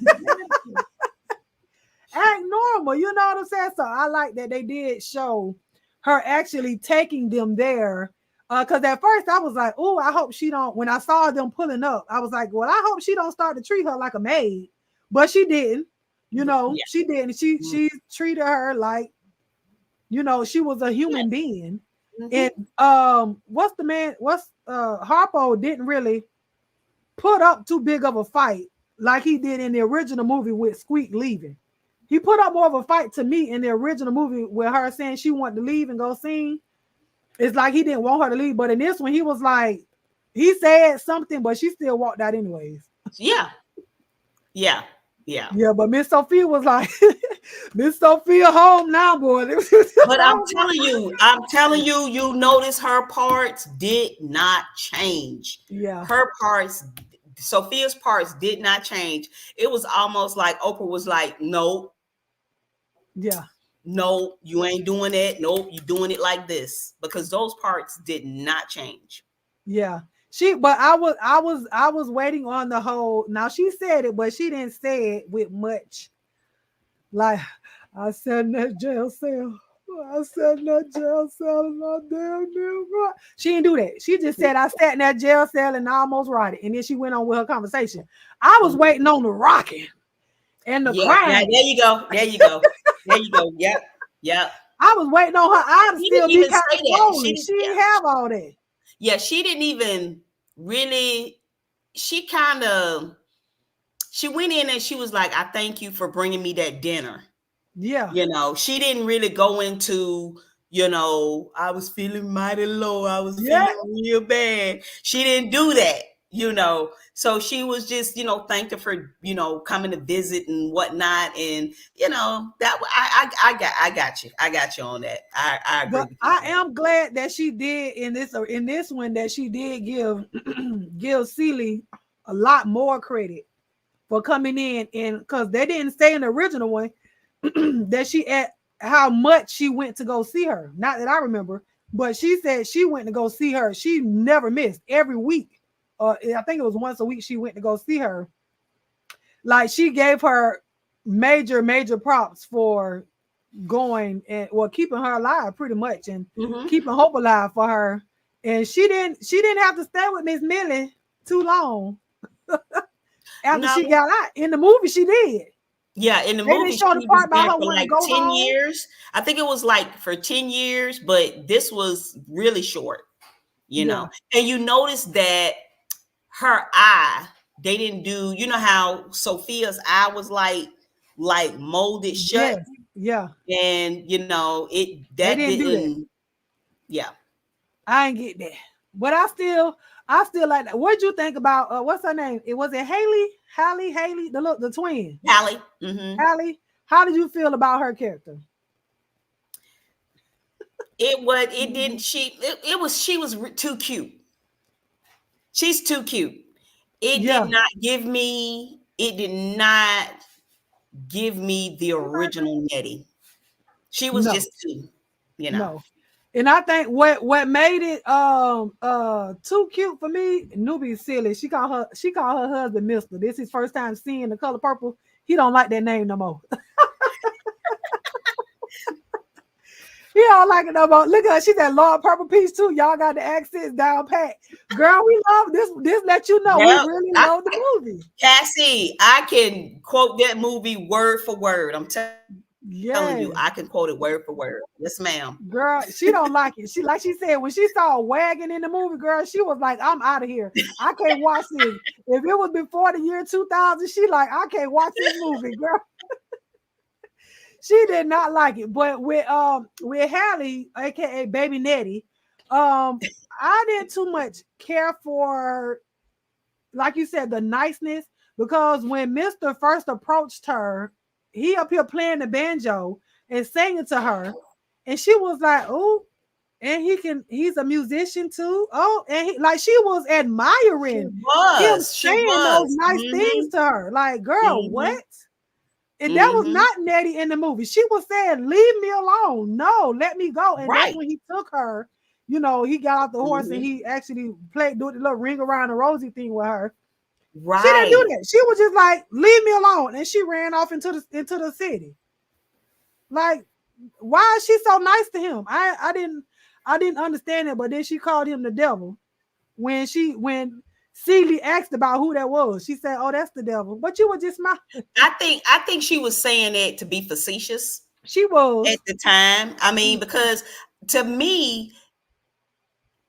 act normal." You know what I'm saying? So I like that they did show her actually taking them there. Because at first I was like, "Oh, I hope she don't." When I saw them pulling up, I was like, "Well, I hope she don't start to treat her like a maid," but she didn't. Yeah. She didn't. Mhm. She treated her like she was a human Yes. being. And Mhm. what's Harpo didn't really put up too big of a fight like he did in the original movie with Squeak leaving. He put up more of a fight to me in the original movie with her saying she wanted to leave and go sing. It's like he didn't want her to leave, but in this one he was like he said something, but she still walked out anyways. Yeah. Yeah. Yeah. Yeah, but Miss Sophia was like, Miss Sophia home now, boy. But I'm telling you, you notice her parts did not change. Yeah, Her parts, Sophia's parts did not change. It was almost like Oprah was like, no, yeah, no, you ain't doing it. Nope, you doing it like this. Because those parts did not change. yeah. But I was waiting on the whole. Now she said it, but she didn't say it with much. Like I sat in that jail cell. I sat in that jail cell and I damn near right. She didn't do that. She just said I sat in that jail cell and I almost rotted. And then she went on with her conversation. I was waiting on the rocking and the Yeah, now crying. there you go. There you go. There you go. Yep. Yep. I was waiting on her eye to She didn't still be even kind say of that. swollen. She didn't have all that. Yeah, she didn't even really, she kind of, she went in and she was like, I thank you for bringing me that dinner. Yeah. You know, she didn't really go into, you know, I was feeling mighty low. I was Yeah. feeling real bad. She didn't do that, you know. So she was just, you know, thanking for, you know, coming to visit and whatnot. And, you know, that I got you. I got you on that. I agree But with you I on that. am glad that she did in this one that she did give give Celie a lot more credit for coming in, and because they didn't say in the original one that she at how much she went to go see her. Not that I remember, but she said she went to go see her. She never missed every week. I think it was once a week she went to go see her. Like she gave her major props for going and well keeping her alive pretty much and Mm-hmm. keeping hope alive for her. And she didn't have to stay with Miss Millie too long after No, she got out. In the movie, she did. yeah, in the They didn't movie, show the she was part about there her for wanting to like go 10 home. years. I think it was like for 10 years, but this was really short, you Yeah. know. And you notice that her eye, they didn't do, you know how Sophia's eye was like molded shut, Yes. Yeah. and you know, it They that didn't do that. didn't, yeah. I ain't get that. But I still like that. What'd you think about what's her name? It was it Haley, the twin. Hallie. Mm-hmm. Hallie. How did you feel about her character? It didn't, it was, she was too cute. She's too cute. Yeah. It did not give me the original Nettie. She was No. just too, you know. No. And I think what made it too cute for me, Newbie silly. She called her husband Mister. This is his first time seeing the color purple. He don't like that name no more. He don't like it no more. Look at her. She's that Lord Purple Peach too. Y'all got the accents down pat. Girl, we love this. This let you know we Well, really love the movie. Cassie, I can quote that movie word for word. I'm telling you, Yes. I can quote it word for word. Yes, ma'am. Girl, she don't like it. She like she said when she saw wagging in the movie, girl, she was like, "I'm out of here. I can't watch this." If it was before the year 2000, she like, "I can't watch this movie, girl." She did not like it. But with Hallie, aka Baby Nettie, I didn't too much care for, like you said, the niceness because when Mister first approached her, he up here playing the banjo and singing to her, and she was like, "Oh." And he's a musician too. Oh, and like she was She admiring him was. She saying those was. nice things Mm-hmm. to her. Like, girl, what? Mm-hmm. And that was Mm-hmm. not Nettie in the movie. She was saying, "Leave me alone. No, let me go." And that's Right. when he took her. You know, he got off the horse and Mm-hmm. he actually played do the little ring around the rosy thing with her. She didn't do Right. that. She was just like, "Leave me alone," and she ran off into the city. Like, why is she so nice to him? I didn't understand it, but then she called him the devil when Celie asked about who that was. She said, "Oh, that's the devil." But you were just smiling. I think she was saying that to be facetious She at was. the time. I mean, because to me,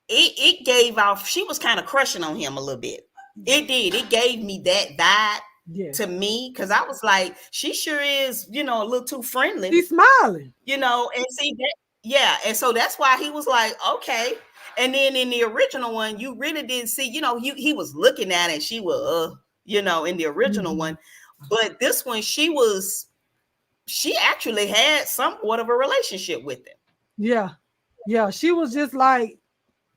it gave off, she was kind of crushing on him a little bit. It did. It gave me that vibe Yes. to me because I was like, she sure is, you know, a little too friendly, She's smiling. you know, and see that, yeah. And so that's why he was like, okay. And then in the original one, you really didn't see, you know, he was looking at it and she was, you know, in the original Mhm. one. But this one, she actually had somewhat of a relationship with him. Yeah. Yeah. She was just like,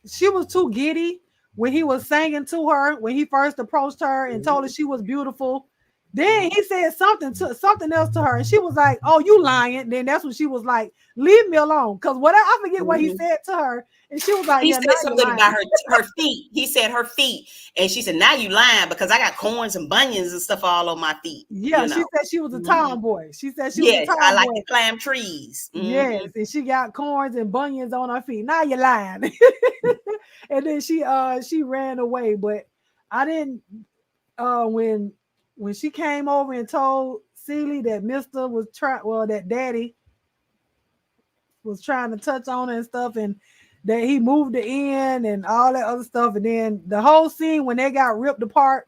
she was too giddy when he was singing to her when he first approached her and told her she was beautiful. Then he said something else to her, and she was like, "Oh, you lying?" Then that's when she was like, "Leave me alone," because what I forget what he Mhm. said to her, and she was like, He "Yeah, now said you something lying." about her feet. He said her feet, and she said, "Now you lying because I got corns and bunions and stuff all on my feet." Yeah, she said she was a Mhm. tomboy. She said she was a Yes, I like tomboy. to climb trees. Yes, and she got corns and bunions on her feet. Now you lying. And then she ran away. But I didn't when she came over and told Celie that Mister was that Daddy was trying to touch on her and stuff, and that he moved it in and all that other stuff, and then the whole scene when they got ripped apart.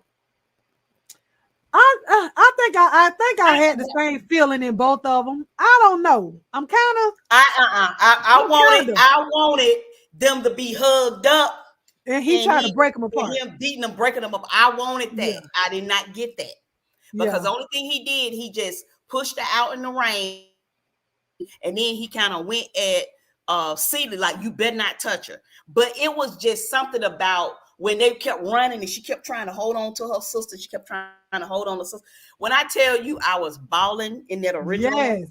I think I had the same feeling in both of them. I don't know. I I'm wanted kind of, I wanted them to be hugged up and he and tried to break them and apart. him beating them, breaking them up. I wanted that. Yeah, I did not get that because yeah, the only thing he did, he just pushed her out in the rain, and then he kind of went at Celie like, "You better not touch her." But it was just something about when they kept running and she kept trying to hold on to her sister. She kept trying to hold on to sister. When I tell you I was bawling in that original one, yes,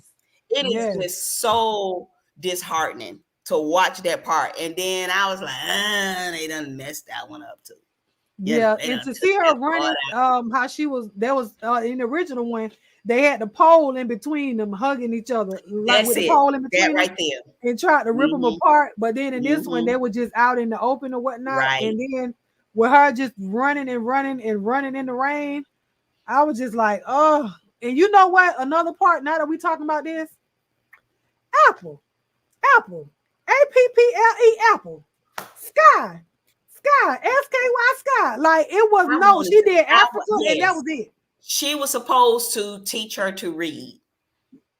it is yes, just so disheartening to watch that part. And then I was like, they done messed that one up too. You know, yeah. they And done to took see her that part running, out. how she was, there was in the original one, they had the pole in between them, hugging each other, like That's with the it. pole in That between them, right there. and tried to rip them Mm-hmm. apart. But then in this one, Mm-hmm. they were just out in the open or whatnot. Right. And then with her just running and running and running in the rain, I was just like, oh. And you know what? Another part. Now that we talking about this, Apple, Apple, APPLE, Apple, Sky, Sky. Like it was I no. wanted She to. did I Africa, and that yes. was it. She was supposed to teach her to read,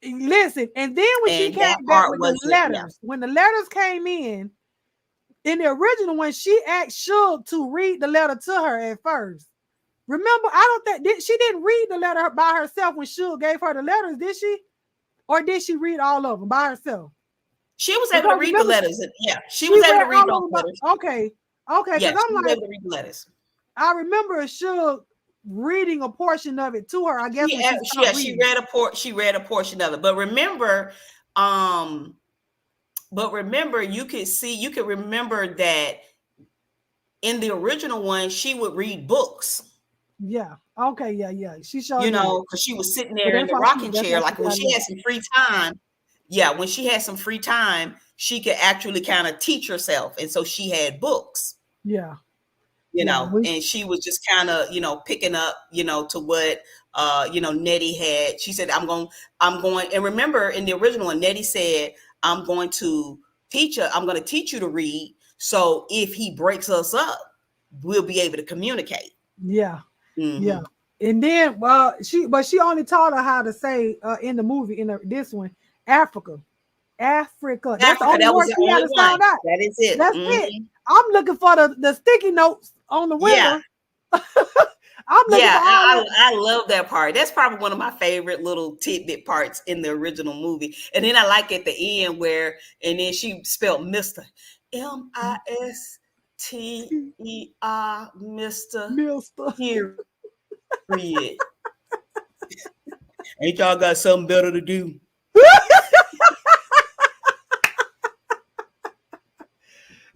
Listen, and then when she and came that back part with the wasn't. Yeah. letters, when the letters came in the original one, she asked Suge to read the letter to her at first. Remember, I don't think she didn't read the letter by herself when Suge gave her the letters, did she? Or did she read all of them by herself? She was able to Because read the remember, letters. Yeah, she she was able read to read all those of them. letters. Okay, because Yeah, she I'm was like, able to read the letters. I remember Suge reading a portion of it to her. I guess when she stopped She reading. read a portion of it. Um, but remember, you could remember that in the original one, she would read books. Yeah. Okay. Yeah. She sure You did. know, because she was sitting But there in the rocking that's chair. why she Like when got she in. had some free time, yeah, when she had some free time, she could actually kind of teach herself. And so she had books, Yeah. Yeah. and she was just kind of, picking up, to what, Nettie had. She said, I'm going, and remember in the original one, Nettie said, I'm going to teach you to read. So if he breaks us up, we'll be able to communicate. Yeah. Yeah. Mm-hmm. And then she only taught her how to say in the movie this one, Africa. Africa. That's the Africa, only that was word the she had only to one. sound out. That is it. That's it. Mm-hmm. I'm looking for the sticky notes on the Yeah. window. I'm looking Yeah, for all that. I love that part. That's probably one of my favorite little tidbit parts in the original movie. And then I like at the end and then she spelled Mr. Mister, Mister. period. Ain't y'all got something better to do?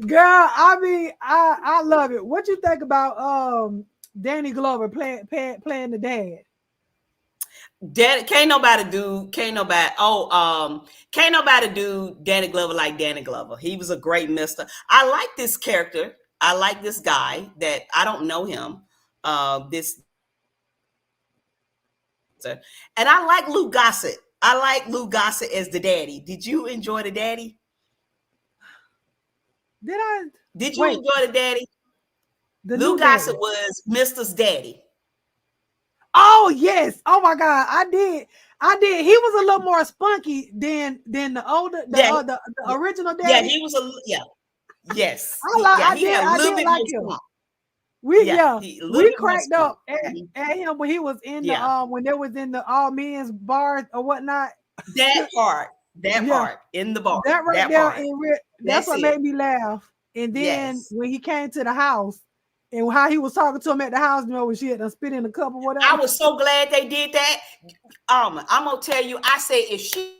Girl, I mean, I love it. What you think about Danny Glover playing the dad? Dad, can't nobody do Danny Glover like Danny Glover. He was a great mister. I like this character. I like this guy that I don't know him. This and I like Lou Gossett. I like Lou Gossett as the daddy. Did you enjoy the daddy? Did I Did you wait enjoy the daddy? the Lou new Gossett daddy? was Mister's daddy. Oh yes. Oh my God. I did. He was a little more spunky than the older Yeah, the original yeah, daddy. he was yeah. Yes, I he did had a I little did bit like more him. spunk. We Yeah, yeah, he a little we bit more cracked spunk. up at him when he was in the Yeah, when they was in the all men's bar or whatnot. that part, Yeah, in the bar, that right that there part. in that's That's what it. made me laugh. And then Yes. when he came to the house And how he was talking to him at the house, when she had to spit in the cup or I whatever. was so glad they did that. I'm gonna tell you, I said if she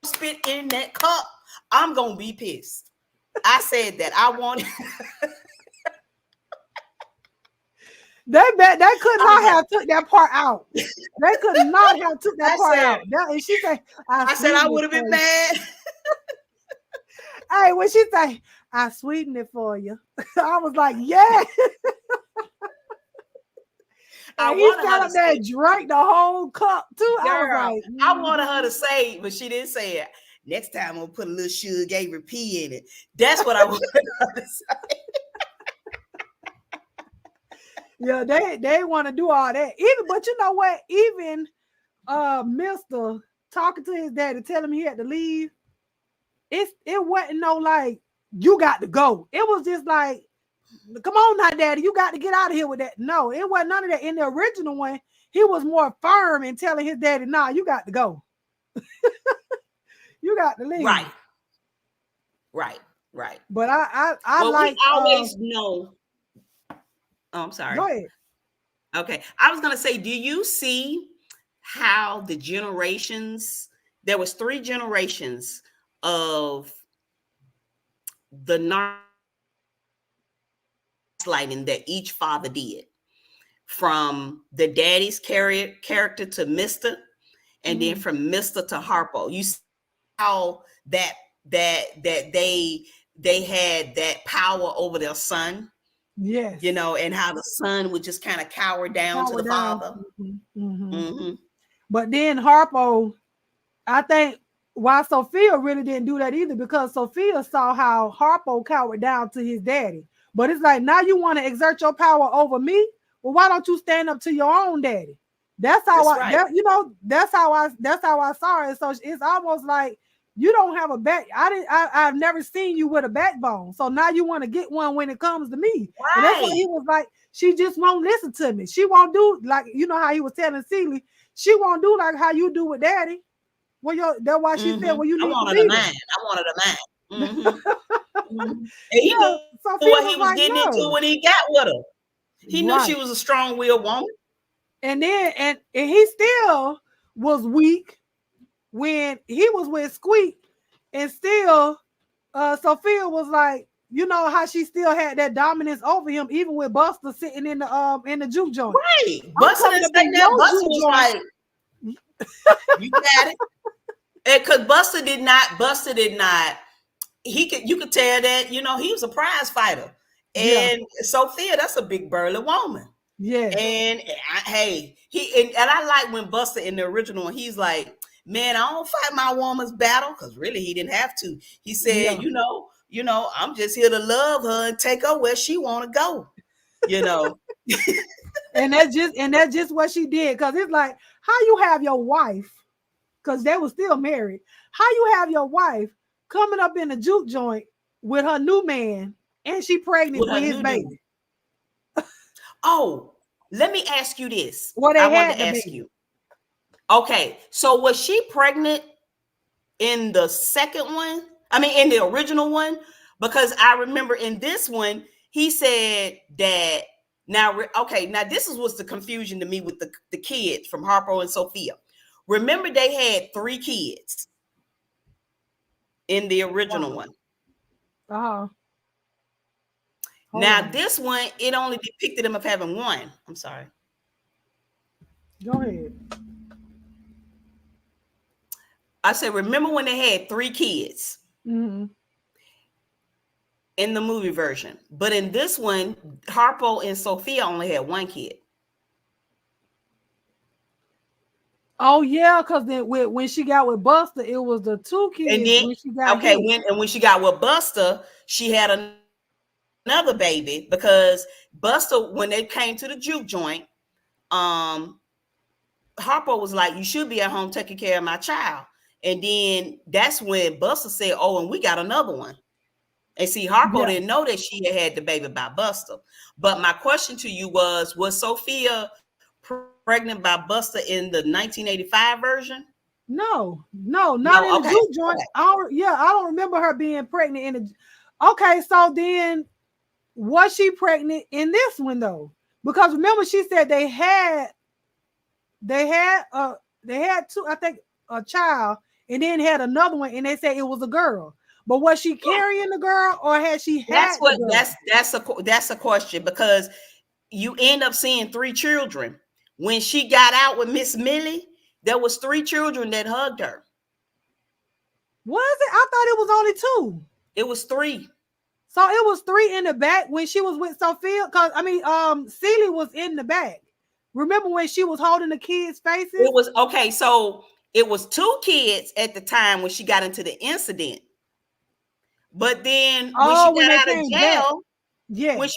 spit in that cup, I'm gonna be pissed. I said that. I wanted They could I was not like, have took that part out. They could not have took that I part said, out. And she said, I I said I sweetened it would have for been you. mad. Hey, when she say, I sweetened it for you. I was like, yeah. I And he wanted sat her to up there say, and drank the whole cup too. I was girl, like, I wanted her to say, but she didn't say it. Next time I'm gonna put a little sugar Avery P in it. That's what I wanted her to say. yeah, they want to do all that. Even, but you know what? Even Mr. talking to his daddy, telling him he had to leave. It wasn't no like, you got to go. It was just like, come on now, daddy, you got to get out of here with that. No, it wasn't none of that. In the original one, he was more firm in telling his daddy, nah, you got to go. You got to leave. Right, right, right. But I Well, we like always know. Oh, I'm go sorry. ahead. Okay. I was gonna say, do you see how the generations, there was 3 generations of the gaslighting that each father did, from the daddy's character to Mr. and then from Mr. to Harpo. You see how that they had that power over their son, Yes. and how the son would just kind of cower down to Power the down. father. Mm-hmm. Mm-hmm. But then Harpo, I think why Sophia really didn't do that either, because Sophia saw how Harpo cowered down to his daddy. But it's like, now you want to exert your power over me? Well, why don't you stand up to your own daddy? That's how That's right. that's how I saw it. So it's almost like you don't have a back. I've never seen you with a backbone. So now you want to get one when it comes to me. And that's why Right. he was like, she just won't listen to me. She won't do like, how he was telling Celie, she won't do like how you do with daddy. Well, that's why she said, Mm-hmm. well, you I need to wanted a leave nine. him. I wanted a nine. Mm-hmm. Mm-hmm. And he Yeah. knew Sophia what was he was like, getting into no. when he got with her. He knew she Right. was a strong-willed woman. And then and he still was weak when he was with Squeak, and still Sophia was like, you know how she still had that dominance over him, even with Buster sitting in the juke joint. Right. I'm Buster coming didn't up say in that. your Buster juke was joint. like, you got it. And because Buster did not, you could tell that, he was a prize fighter. Yeah. And Sophia, that's a big burly woman. Yes. And hey, and I like when Buster in the original one, he's like, man, I don't fight my woman's battle, because really he didn't have to. He said, Yeah. I'm just here to love her and take her where she want to go. You know. And that's just what she did. Because it's like, how you have your wife, because they were still married, how you have your wife coming up in the juke joint with her new man, and she pregnant With with her his new dude. baby. Oh, let me ask you this. Well, I they wanted had to the ask baby. you. Okay, so was she pregnant in the second one? I mean, in the original one? Because I remember in this one, he said that now, okay, now this is what's the confusion to me with the kids from Harpo and Sophia. Remember, they had 3 kids in the original Wow. one. Uh-huh. Hold Now, on. this one, it only depicted them of having 1. I'm sorry. Go ahead. I said, remember when they had 3 kids Mm-hmm. in the movie version? But in this one, Harpo and Sophia only had 1 kid. Oh yeah, because then when she got with Buster, it was the 2 And kids then, when she got okay, hit. when she got with Buster, she had another baby, because Buster, when they came to the juke joint, Harpo was like, you should be at home taking care of my child. And then that's when Buster said, oh, and we got another one. And see, Harpo Yeah. didn't know that she had the baby by Buster. But my question to you was Sophia pregnant by Buster in the 1985 version? No, not No, in the okay. juke joint. I don't remember her being pregnant in the. Okay, so then Was she pregnant in this one though? Because remember, she said they had they had two, I think, a child, and then had another one, and they said it was a girl. But was she carrying the girl, or had she That's had the what girl? that's a question, because you end up seeing three children. When she got out with Miss Millie, there was three children that hugged her. Was it? I thought it was only two. It was three. So it was three in the back when she was with Sophia. Cause I mean, Celie was in the back. Remember when she was holding the kids' faces? It was okay. So it was two kids at the time when she got into the incident. But then when she Oh, when got they out of came back. jail, Yes.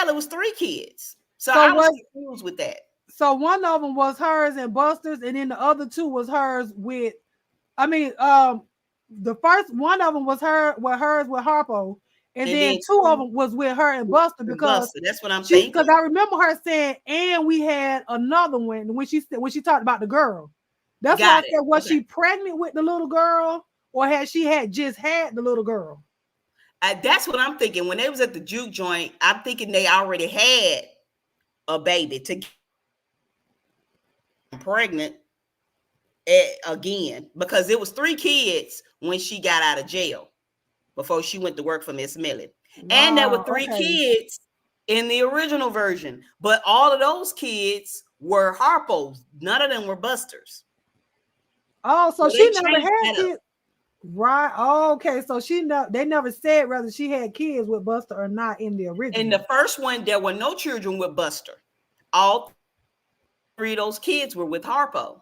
it was three kids. So So I was what? confused with that. So one of them was hers and Buster's, and then the other two was hers with. I mean, the first one of them was hers with Harpo, and And then then two of them was with her and Buster because Buster. That's what I'm because thinking. I remember her saying, and we had another one when she talked about the girl. That's why I Got it. said, was Okay. she pregnant with the little girl, or had she just had the little girl? That's what I'm thinking. When they was at the juke joint, I'm thinking they already had a baby to get pregnant again, because it was three kids when she got out of jail before she went to work for Miss Millie. And there were Wow. three Okay. kids in the original version, but all of those kids were Harpo's. None of them were Buster's. Oh, so So she they never changed had that up. kids. Right. Oh, okay. So they never said whether she had kids with Buster or not in the In original. the first one, there were no children with Buster. All three of those kids were with Harpo.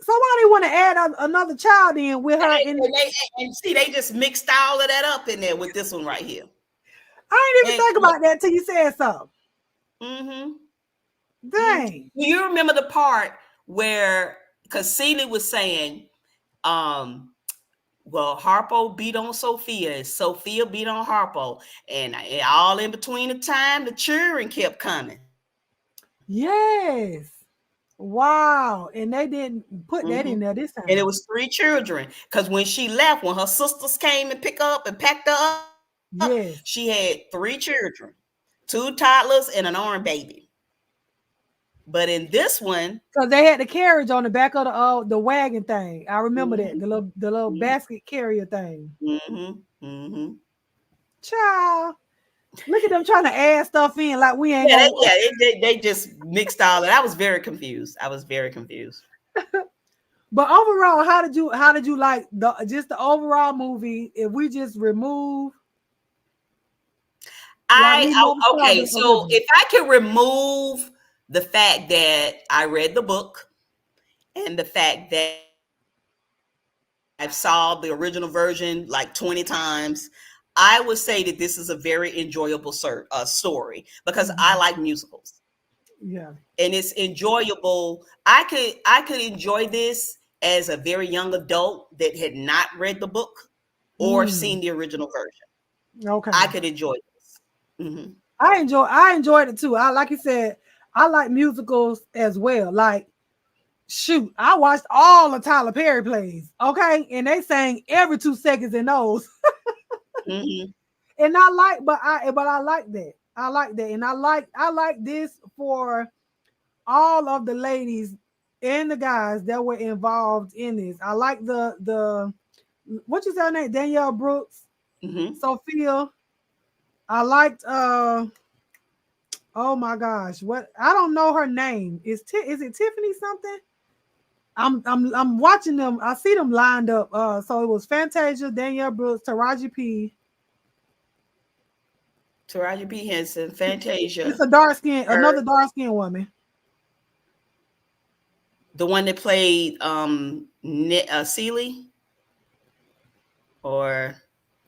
So why they want to add another child in with her in? And see, they just mixed all of that up in there with this one right here. I didn't even And think about that till you said so. mm-hmm, Dang. do you remember the part where, because Celie was saying, well, Harpo beat on Sophia, and Sophia beat on Harpo, and all in between the time, the children kept coming. Yes. Wow. And they didn't put that Mm-hmm. in there this And it time. was three children, because when she left, when her sisters came and picked her up and packed her up, Yes. she had three children, two toddlers and an arm baby. But in this one, Because they had the carriage on the back of the wagon thing. I remember that. mm-hmm, The little basket carrier thing. mm-hmm, mm-hmm. Child. Look at them trying to add stuff in like we ain't Yeah, gonna. they just mixed all that. I was very confused. I was very confused. But overall, how did you like the overall movie? If we just remove, like we never saw Okay. the So original. if I could remove the fact that I read the book and the fact that I've saw the original version like 20 times, I would say that this is a very enjoyable story, because I Mhm. like musicals Yeah. and it's enjoyable. I could enjoy this as a very young adult that had not read the book or Mm. seen the original version. I Okay. could enjoy this. Mm-hmm. I enjoyed it too. I like you said, I like musicals as well. Like, shoot, I watched all the Tyler Perry plays. Okay. And they sang every 2 seconds in those. Mm-hmm. And I like that. I like that. And I like this for all of the ladies and the guys that were involved in this. I like the what you say her name? Danielle Brooks, Mm-hmm. Sophia. I liked oh my gosh, what I don't know her name. Is it Tiffany something? I'm watching them. I see them lined up. So it was Fantasia, Danielle Brooks, Taraji P. Taraji P. Henson, Fantasia, It's her, another dark skin woman. the one that played Celie, or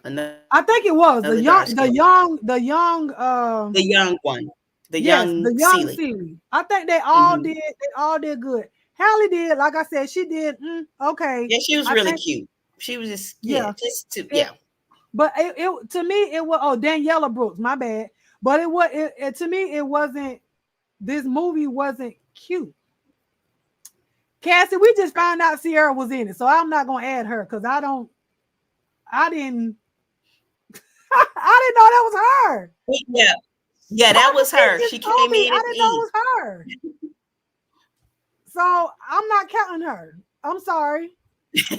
another I think it dark was skin, the young the young one, the yes, young the young Celie. series. I think Mm-hmm. they all did good. Hallie did, like I said, she did okay. Yeah, she was I really think cute. She was just, yeah, yeah. just to, It, yeah. but it to me it was Daniela Brooks, my bad. But to me it wasn't this movie wasn't cute. Cassie, we just Right. found out Sierra was in it, so I'm not gonna add her because I didn't I didn't know that was her. Yeah, yeah, that was She her. just She told came me. in I at didn't the know end. it was her. So I'm not counting her. I'm sorry.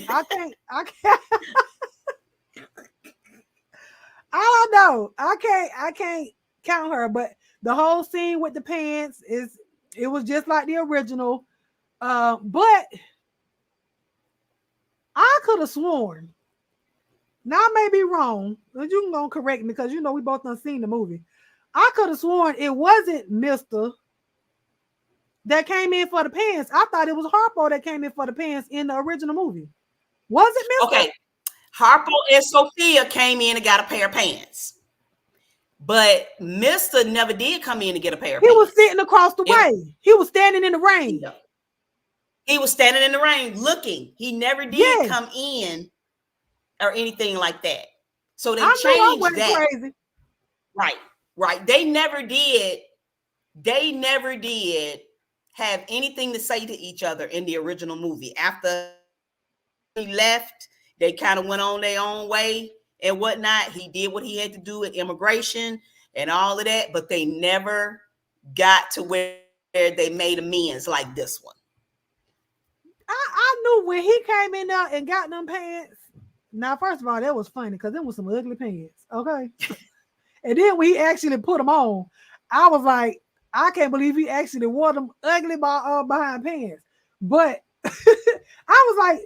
I can't. I can't. I don't know. I can't. I can't count her. But the whole scene with the pants is. It was just like the original. But I could have sworn. Now I may be wrong, but you can go correct me because you know we both done seen the movie. I could have sworn it wasn't Mister that came in for the pants. I thought it was Harpo that came in for the pants in the original movie. Was it Mister? Okay, Harpo and Sophia came in and got a pair of pants, but Mister never did come in to get a pair of He was pants. sitting across the It, way. He was standing in the rain. yeah, he was standing in the rain looking. He never did Yes, come in or anything like that. So they I knew I changed wasn't that. crazy. Right, right. They never did. They never did have anything to say to each other in the original movie. After he left, they kind of went on their own way and whatnot. He did what he had to do at immigration and all of that, but they never got to where they made amends like this one. I knew when he came in there and got them pants. Now, first of all, that was funny because it was some ugly pants. Okay. And then when he actually put them on, I was like, I can't believe he actually wore them ugly behind pants. But I was like,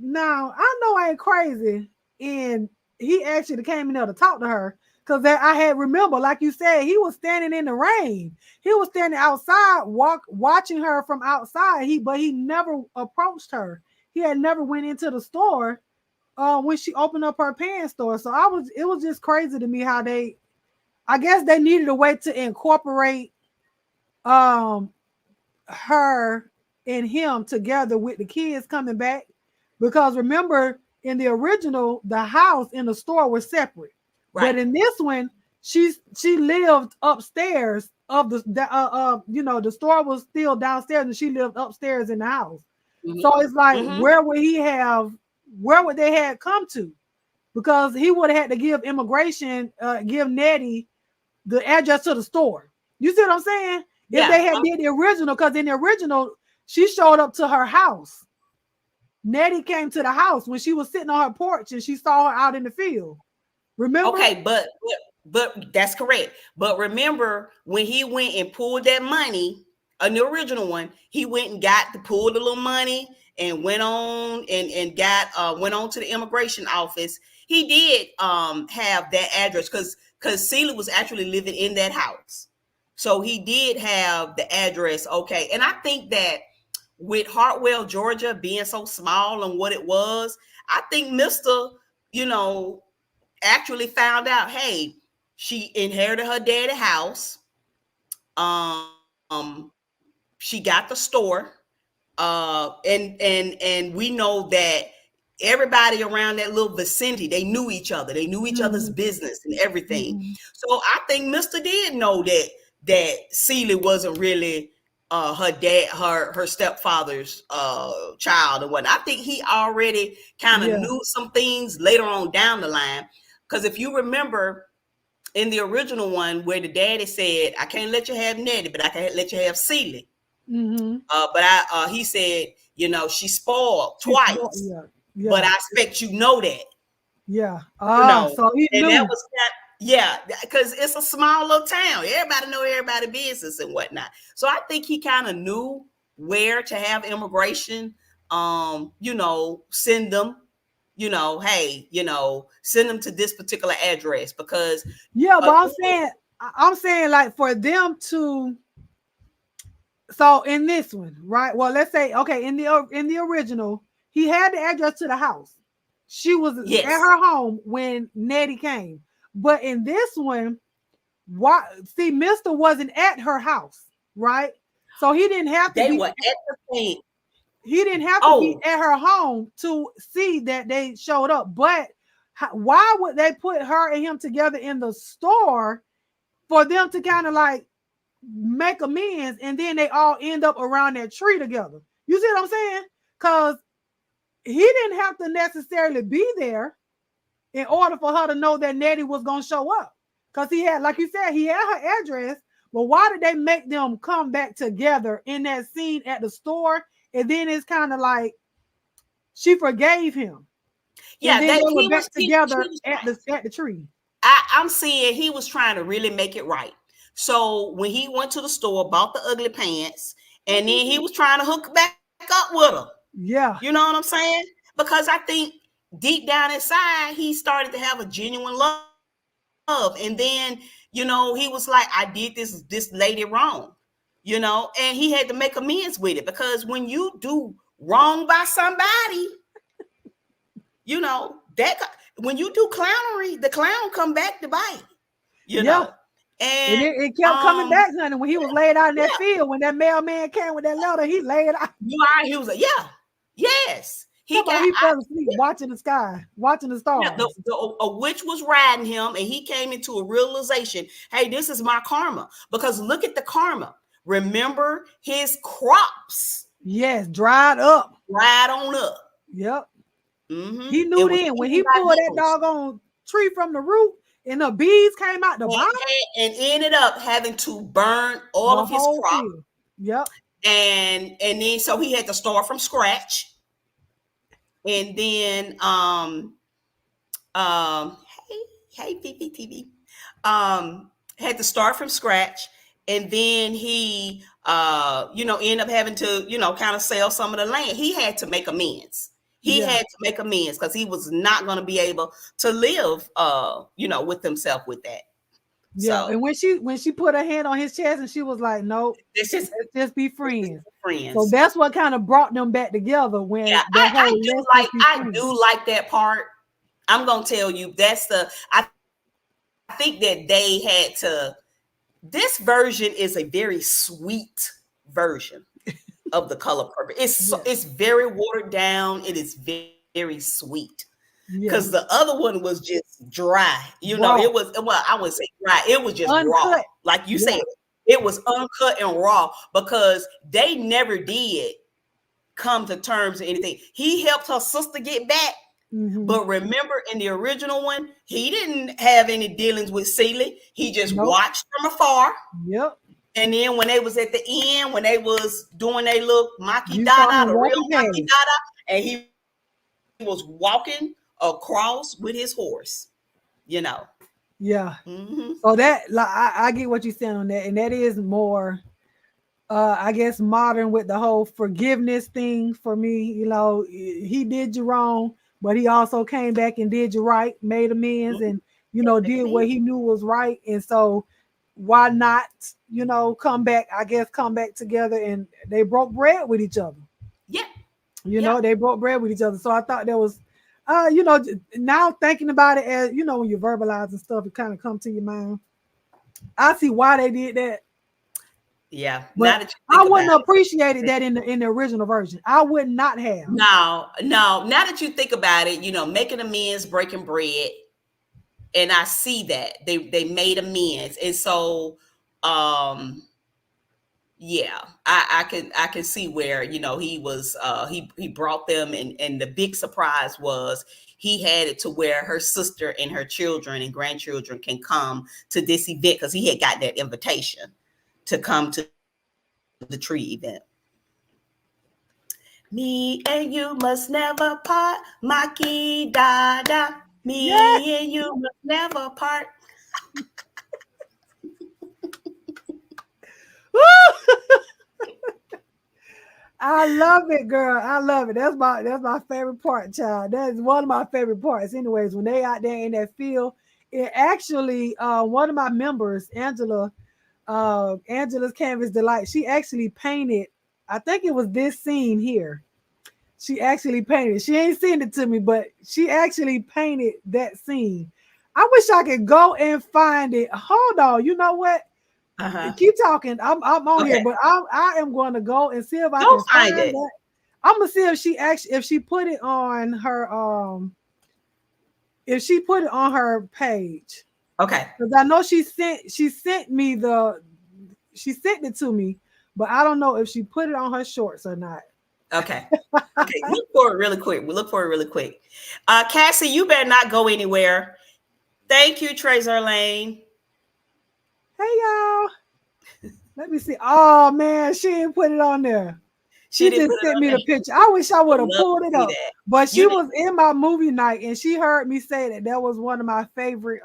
no, I know I ain't crazy. And he actually came in there to talk to her because I had remember, like you said, he was standing in the rain. He was standing outside, watching her from outside. But he never approached her. He had never went into the store when she opened up her pants store. So it was just crazy to me how I guess they needed a way to incorporate um her and him together with the kids coming back because remember in the original the house and the store were separate, but Right. in this one she lived upstairs of the store was still downstairs and she lived upstairs in the house. Mm-hmm. So it's like Mm-hmm. where would they have come to, because he would have had to give immigration give Nettie the address to the store. You see what I'm saying? If Yeah. they had did the original, because in the original, she showed up to her house. Nettie came to the house when she was sitting on her porch and she saw her out in the field. Remember? Okay, but that's correct. But remember when he went and pulled that money, in the original one, he went and got to pull the little money and went on and got went on to the immigration office. He did have that address because Celia was actually living in that house. So he did have the address. Okay. And I think that with Hartwell, Georgia being so small and what it was, I think Mr. You know, actually found out, hey, she inherited her daddy house. She got the store. And we know that everybody around that little vicinity, they knew each other. They knew each other's Mm-hmm. business and everything. Mm-hmm. So I think Mr. did know that Celia wasn't really her dad, her stepfather's child or whatnot. I think he already kind of Yeah. knew some things later on down the line. Because if you remember in the original one where the daddy said, I can't let you have Nettie, but I can let you have Celia. Mm-hmm. But he said, she's spoiled twice, Yeah. but Yeah. I expect you know that, Yeah. you Ah, know, so he and that knew. was yeah, because it's a small little town. Everybody know everybody business and whatnot. So I think he kind of knew where to have immigration, send them, hey, send them to this particular address because Yeah, but again, I'm saying like for them to so in this one, right? Well, let's say okay, in the original, he had the address to the house. She was at yes, her home when Nettie came. But in this one, why see Mister wasn't at her house, right? So they were at the thing. he didn't have to be Oh, at her home to see that they showed up. But why would they put her and him together in the store for them to kind of like make amends and then they all end up around that tree together? You see what I'm saying? Because he didn't have to necessarily be there. in order for her to know that Nettie was gonna show up. Because he had, like you said, he had her address. But why did they make them come back together in that scene at the store? And then it's kind of like she forgave him. And Yeah, then that they were he was back together at the tree. I'm seeing he was trying to really make it right. So when he went to the store, bought the ugly pants, and then he was trying to hook back up with her. Yeah. You know what I'm saying? Because I think deep down inside, he started to have a genuine love. And then, he was like, I did this lady wrong, and he had to make amends with it. Because when you do wrong by somebody, that when you do clownery, the clown come back to bite, you Yeah. know. And And it kept coming back, honey. When he was laid out in that yeah, field, when that mailman came with that letter, he laid out. he was like, yeah, yes. He Somebody got he fell asleep watching the sky, watching the yeah, stars. a witch was riding him, and he came into a realization, hey, this is my karma. Because look at the karma. Remember, his crops Yes, dried up. dried on up. Yep. Mm-hmm. He It knew was then when eaten he by pulled that beetles. doggone tree from the root and the bees came out the bottom, And ended up having to burn all the of his whole crop. field. Yep. And then so he had to start from scratch. And then um hey PPTV. Had to start from scratch. And then he ended up having to, kind of sell some of the land. He had to make amends. He Yeah. had to make amends because he was not going to be able to live with himself with that. Yeah. So And when she put her hand on his chest and she was like, nope, this is let's just be friends. So friends. that's what kind of brought them back together when Yeah, that whole let's just be I friends. do like that part. I'm gonna tell you I think that they had to. This version is a very sweet version of the color purple. Yeah. It's very watered down. It is very sweet. Because Yeah. the other one was just dry. Raw. It was, well, I wouldn't say dry. It was just raw. Uncut. Like you Yeah. said, it was uncut and raw because they never did come to terms or anything. He helped her sister get back. Mm-hmm. But remember, in the original one, he didn't have any dealings with Celie. He just Nope. watched from afar. Yep. And then when they was at the end, when they was doing their little Maki You saw Dada, him the real walking Maki past. Dada, and he was walking across with his horse, you know. Yeah. Mm-hmm. So that, like, I get what you're saying on that, and that is more, I guess, modern with the whole forgiveness thing for me. He did you wrong, but he also came back and did you right, made amends, and did what he knew was right. And so, why not, come back? I guess come back together, and they broke bread with each other. Yeah. They broke bread with each other. So I thought that was, now thinking about it, as when you verbalize and stuff, it kind of come to your mind. I see why they did that. Yeah. But now that you I think wouldn't about have appreciated that in the original version. I would not have. no. Now that you think about it, making amends, breaking bread, and I see that they made amends, and so yeah, I can see where he was he brought them, and the big surprise was he had it to where her sister and her children and grandchildren can come to this event because he had got that invitation to come to the tree event. Me and you must never part, Maki Dada. Me Yes. and you must never part. I love it, girl. I love it. That's my favorite part, child. That is one of my favorite parts. Anyways, when they out there in that field, it actually one of my members, Angela's Canvas Delight, she actually painted, I think it was this scene here. She actually painted. She ain't seen it to me, but she actually painted that scene. I wish I could go and find it. Hold on. You know what? Keep talking. I'm on here, Okay, but I am going to go and see if I go can find find it. that. I'm gonna see if she put it on her if she put it on her page. Okay. Because I know she sent it to me, but I don't know if she put it on her shorts or not. Okay. Okay. Look for it really quick. We look for it really quick. Cassie, you better not go anywhere. Thank you, Tracer Lane. Hey y'all. Let me see. Oh man, she didn't put it on there. She She didn't just put it sent on me there. the picture. I wish I would Would have love pulled to it see up. that. But she You was in my movie night and she heard me say that was one of my favorite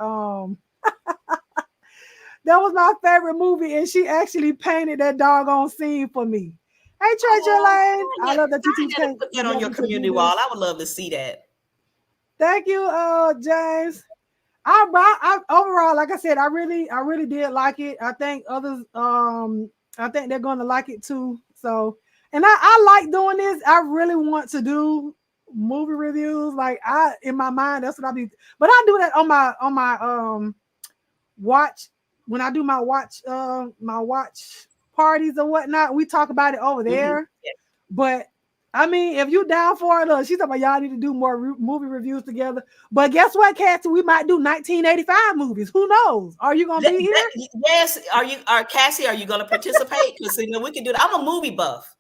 that was my favorite movie, and she actually painted that doggone scene for me. Hey Treasure oh, Lane. I love that you two I gotta came put that on your together to do community this. wall. I would love to see that. Thank you, James. I overall, like I said, I really did like it. I think others, I think they're going to like it too. So, and I like doing this. I really want to do movie reviews. Like in my mind, that's what I be. But I do that on my watch when I do my watch parties or whatnot. We talk about it over Mm-hmm. there. Yeah. But I mean, if you down for it, she's talking about y'all need to do more movie reviews together. But guess what, Cassie? We might do 1985 movies. Who knows? Are you gonna be here? Yes. Are Cassie? Are you going to participate? Because we can do that. I'm a movie buff,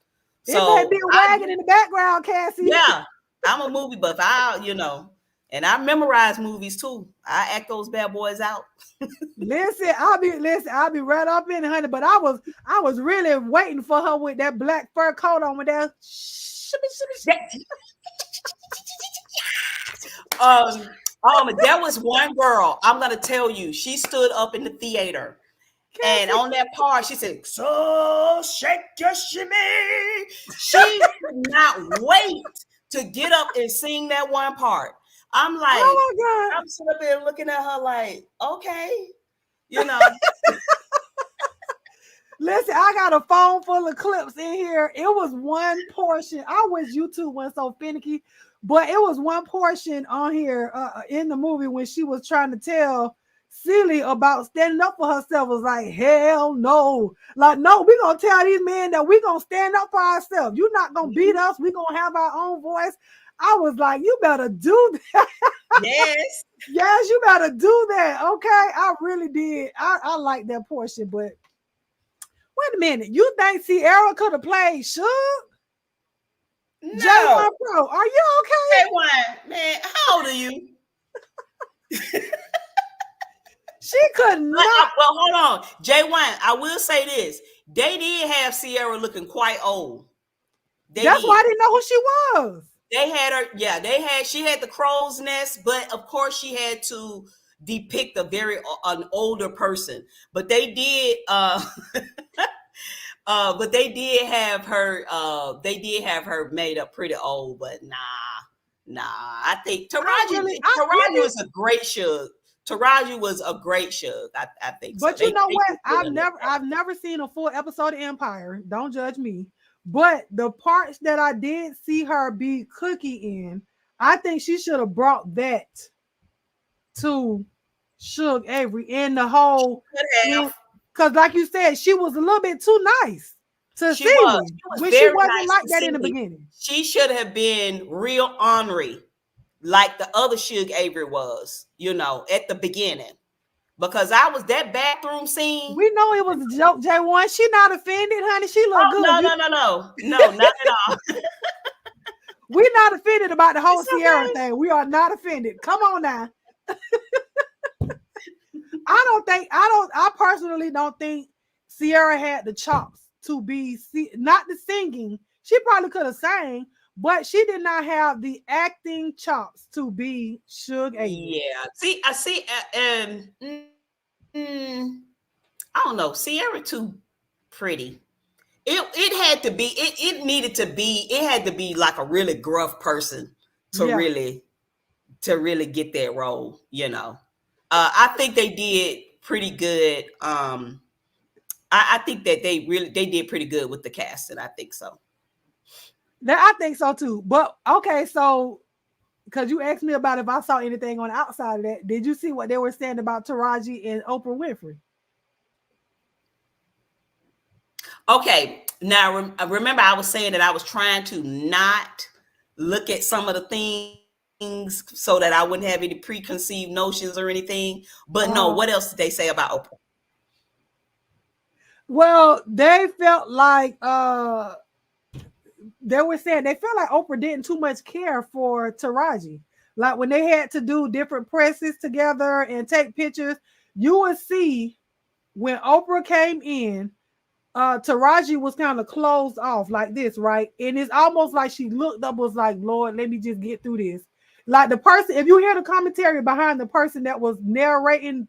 It may so be a wagon in the background, Cassie. yeah, I'm a movie buff. And I memorize movies too. I act those bad boys out. I'll be right up in it, honey. But I was really waiting for her with that black fur coat on with that. There was one girl. I'm gonna tell you. She stood up in the theater, and Cassie. on that part, she said, "So shake your shimmy." She could not wait to get up and sing that one part. I'm like, Oh my God. I'm sitting up there looking at her like, okay, you know. Listen, I got a phone full of clips in here. It was one portion. I wish YouTube wasn't so finicky, but it was one portion on here in the movie when she was trying to tell Celie about standing up for herself. Was like, hell no. Like, no, we're going to tell these men that we're going to stand up for ourselves. You're not going to beat us. We're going to have our own voice. I was like, you better do that. Yes. Yes, you better do that. Okay. I really did. I like that portion, but wait a minute. You think Sierra could have played Suge? No. J1 Pro, are you okay? J1, man, how old are you? She could not. Well, hold on. J1, I will say this. They did have Sierra looking quite old. That's why I didn't know who she was. They had her, she had the crow's nest, but of course she had to depict an older person. But they did but they did have her made up pretty old, but nah. I think Taraji was a great Suge. Taraji was a great Suge. I think so. But you know what? I've never seen a full episode of Empire. Don't judge me. But the parts that I did see her be Cookie in, I think she should have brought that to Suge Avery in the whole. Because, like you said, she was a little bit too nice to see when she wasn't nice like that in the beginning. She should have been real ornery, like the other Suge Avery was, at the beginning. Because that bathroom scene. We know it was a joke, J1. She not offended, honey. She look good. No, not at all. We're not offended about the whole Sierra thing. We are not offended. Come on now. I personally don't think Sierra had the chops to be, not the singing. She probably could have sang, but she did not have the acting chops to be Suge Avery. Yeah. I see, I don't know. Sierra too pretty. It had to be, it needed to be, it had to be like a really gruff person to really get that role, I think they did pretty good. I think that they did pretty good with the casting. I think so. I think so too. But okay, so because you asked me about if I saw anything on the outside of that, did you see what they were saying about Taraji and Oprah Winfrey? Okay, now remember I was saying that I was trying to not look at some of the things so that I wouldn't have any preconceived notions or anything. But no, what else did they say about Oprah? Well, they felt like they were saying they felt like Oprah didn't too much care for Taraji. Like when they had to do different presses together and take pictures, you would see when Oprah came in, Taraji was kind of closed off like this, right? And it's almost like she looked up, was like, Lord, let me just get through this. Like the person, if you hear the commentary behind the person that was narrating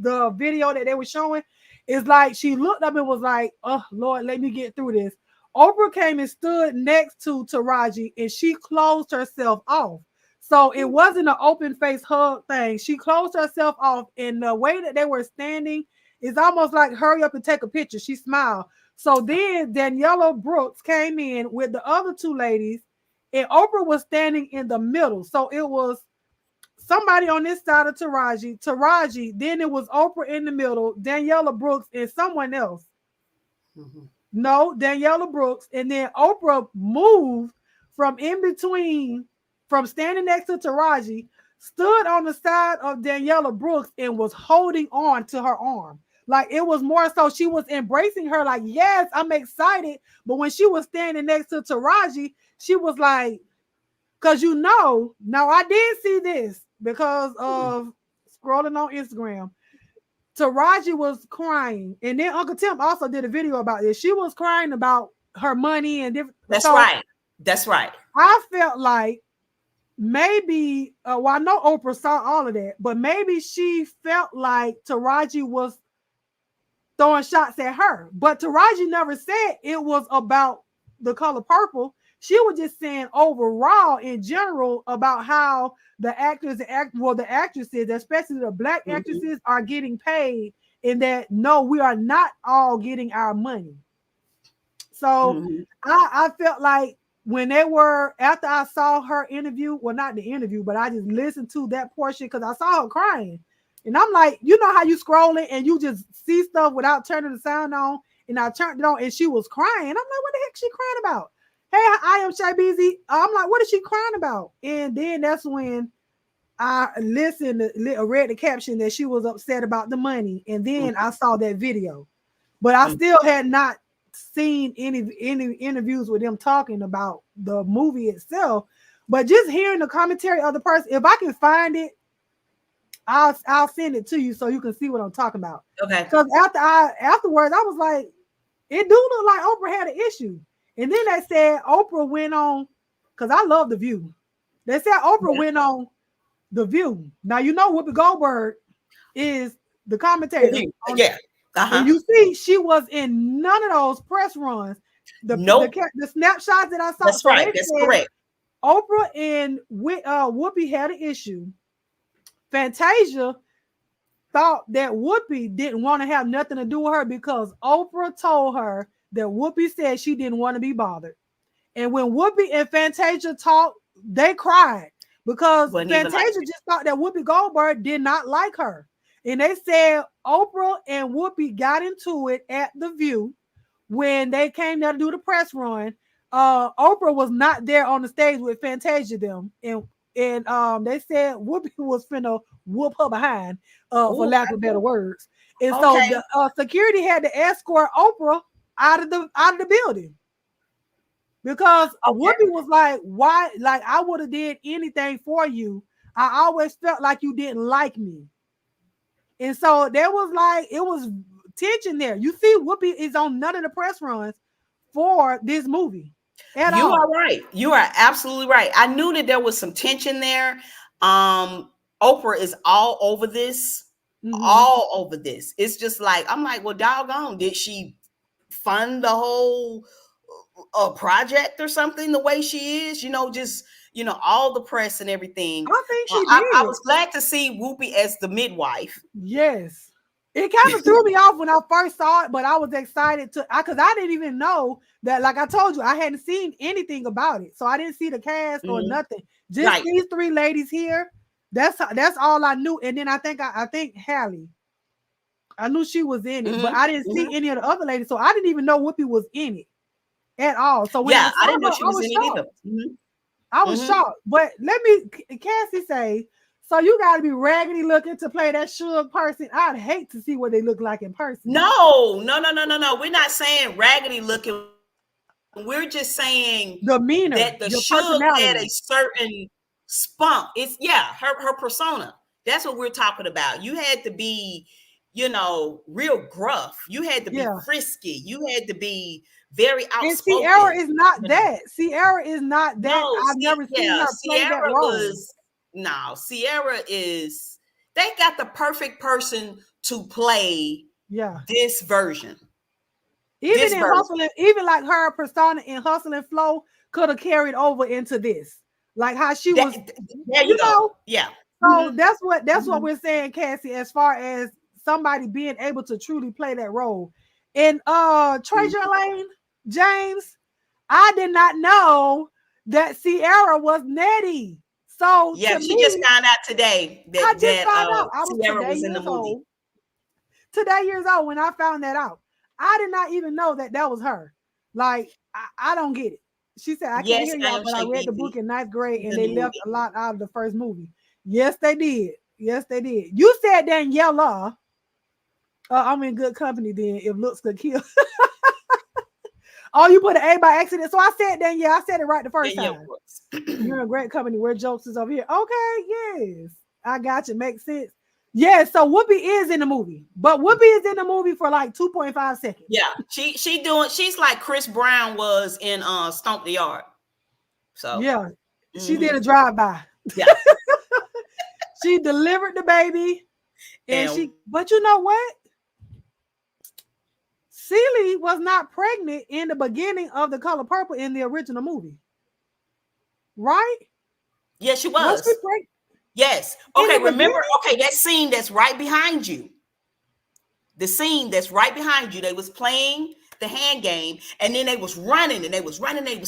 the video that they were showing, it's like she looked up and was like, oh Lord, let me get through this. Oprah came and stood next to Taraji and she closed herself off. So it wasn't an open face hug thing. She closed herself off, and the way that they were standing, it's almost like hurry up and take a picture. She smiled. So then Daniela Brooks came in with the other two ladies, and Oprah was standing in the middle. So it was somebody on this side of Taraji, then it was Oprah in the middle, Daniela Brooks, and someone else. Mm-hmm. No, Daniela Brooks. And then Oprah moved from in between, from standing next to Taraji, stood on the side of Daniela Brooks and was holding on to her arm. Like it was more so she was embracing her, like, yes, I'm excited. But when she was standing next to Taraji, she was like, because now I did see this because of scrolling on Instagram. Taraji was crying. And then Uncle Tim also did a video about this. She was crying about her money and different. That's right. That's right. I felt like maybe, well, I know Oprah saw all of that, but maybe she felt like Taraji was throwing shots at her. But Taraji never said it was about the color purple. She was just saying overall in general about how the actors, the actresses, especially the black actresses, are getting paid, and that no, we are not all getting our money. So I felt like when they were, after I saw her interview, well, not the interview, but I just listened to that portion because I saw her crying. And I'm like, you know how you scrolling and you just see stuff without turning the sound on, and I turned it on and she was crying. I'm like, what the heck is she crying about? Hey, I am Shay Beezy. I'm like, what is she crying about? And then that's when I listened, read the caption that she was upset about the money. And then I saw that video. But I still had not seen any interviews with them talking about the movie itself. But just hearing the commentary of the person, if I can find it, I'll send it to you so you can see what I'm talking about. Okay. Because afterwards, I was like, it do look like Oprah had an issue. And then they said Oprah went on, because I love The View. They said Oprah went on The View. Now, you know Whoopi Goldberg is the commentator. Yeah. And you see, she was in none of those press runs. The snapshots that I saw. That's right. That's correct. Oprah and Whoopi had an issue. Fantasia thought that Whoopi didn't want to have nothing to do with her because Oprah told her that Whoopi said she didn't want to be bothered. And when Whoopi and Fantasia talked, they cried because Fantasia just thought that Whoopi Goldberg did not like her. And they said Oprah and Whoopi got into it at The View when they came there to do the press run. Oprah was not there on the stage with Fantasia them. And they said Whoopi was finna whoop her behind, for lack of better words. And so the security had to escort Oprah out of the building because Whoopi was like, why? Like, I would have did anything for you. I always felt like you didn't like me. And so there was like, it was tension there. You see, Whoopi is on none of the press runs for this movie. You are right. You are absolutely right. I knew that there was some tension there. Oprah is all over this. All over this. It's just like, I'm like, well, doggone, did she fund the whole project or something the way she is? Just all the press and everything. I think she did. I was glad to see Whoopi as the midwife. Yes. It kind of threw me off when I first saw it, but I was excited because I didn't even know that, like I told you, I hadn't seen anything about it. So I didn't see the cast or nothing. Just these three ladies here. That's all I knew. And then I think Hallie. I knew she was in it, but I didn't see any of the other ladies. So I didn't even know Whoopi was in it at all. So when I didn't know she was in it either. I was shocked. But Cassie say, so you got to be raggedy looking to play that Suge person. I'd hate to see what they look like in person. No. We're not saying raggedy looking. We're just saying demeanor, that the your Suge had personality. a certain spunk. It's her persona. That's what we're talking about. You had to be, real gruff. You had to be Yeah. frisky. You had to be very And Sierra outspoken. is not that. Sierra is not that. No, I've never seen her play that Sierra role. Sierra is, they got the perfect person to play Yeah. this version. Even in Hustling, even like her persona in Hustle and Flow could have carried over into this. Like how she was, there you go. Yeah. So that's what we're saying, Cassie, as far as somebody being able to truly play that role. In Treasure Lane, James, I did not know that Sierra was Nettie. So yeah, to she me, just found out today that I just found out. I was Sierra today was in the years movie. old. Today years old when I found that out. I did not even know that was her. Like, I don't get it. She said, I can't hear y'all, but I read the book in 9th grade and they left a lot out of the first movie. Yes, they did. Yes, they did. You said Daniela. I'm in good company then if looks could kill. Oh, you put an A by accident. So I said Danielle. I said it right the first time. You're in great company. Where jokes is over here. Okay, yes. I got you. Makes sense. Yeah, so Whoopi is in the movie, but Whoopi is in the movie for like 2.5 seconds. Yeah, she's like Chris Brown was in Stomp the Yard. So yeah, she did a drive-by. Yeah. She delivered the baby. And but you know what? Celie was not pregnant in the beginning of The Color Purple in the original movie. Right? Yes, she was. Was she pregnant? Yes. Okay, remember, that scene that's right behind you. The scene that's right behind you, they was playing the hand game, and then they was running, and they was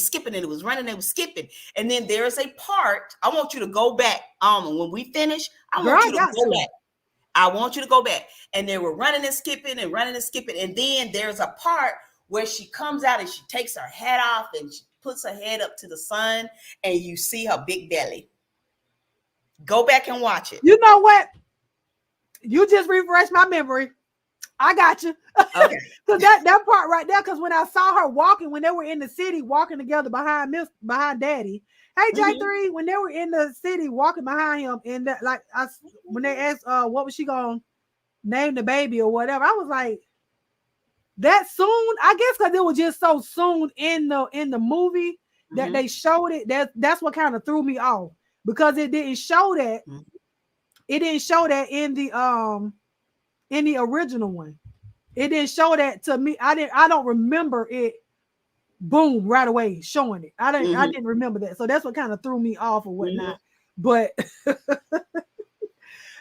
skipping, and it was running, they was skipping. And then there's a part, I want you to go back. When we finish, I want you to go back. I want you to go back. And they were running and skipping. And then there's a part where she comes out and she takes her hat off and she puts her head up to the sun, and you see her big belly. Go back and watch it. You know what? You just refreshed my memory. I got you. Okay. So that part right there, because when I saw her walking, when they were in the city walking together behind Daddy. Hey, J3, when they were in the city walking behind him, and that, like, when they asked what was she gonna name the baby or whatever, I was like, that soon, I guess because it was just so soon in the movie that they showed it. That's what kind of threw me off, because it didn't show that. It didn't show that in the original one. It didn't show that to me. I don't remember it. Boom, right away showing it. I didn't remember that. So that's what kind of threw me off or whatnot. But girl